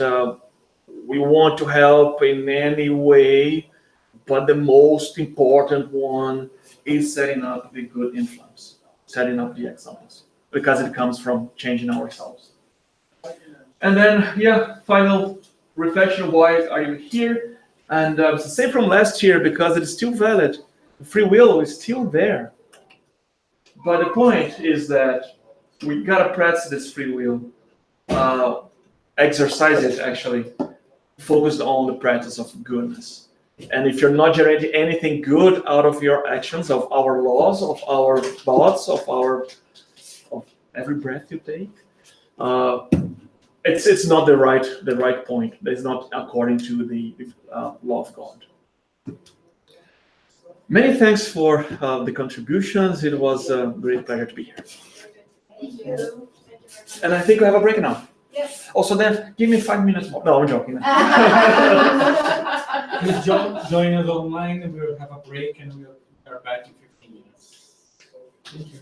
we want to help in any way, but the most important one is setting up the good influence, setting up the examples, because it comes from changing ourselves. And then, final reflection, why are you here? And it's the same from last year because it's still valid. Free will is still there. But the point is that we gotta practice this free will, exercise it actually, focused on the practice of goodness. And if you're not generating anything good out of your actions, of our laws, of our thoughts, of every breath you take, it's not the right point. It's not according to the law of God. Many thanks for the contributions. It was a great pleasure to be here. Thank you. And I think we have a break now. Yes. Also, then give me 5 minutes more. No, I'm joking. Please join us online, and we'll have a break, and we'll are back in 15 minutes. Thank you.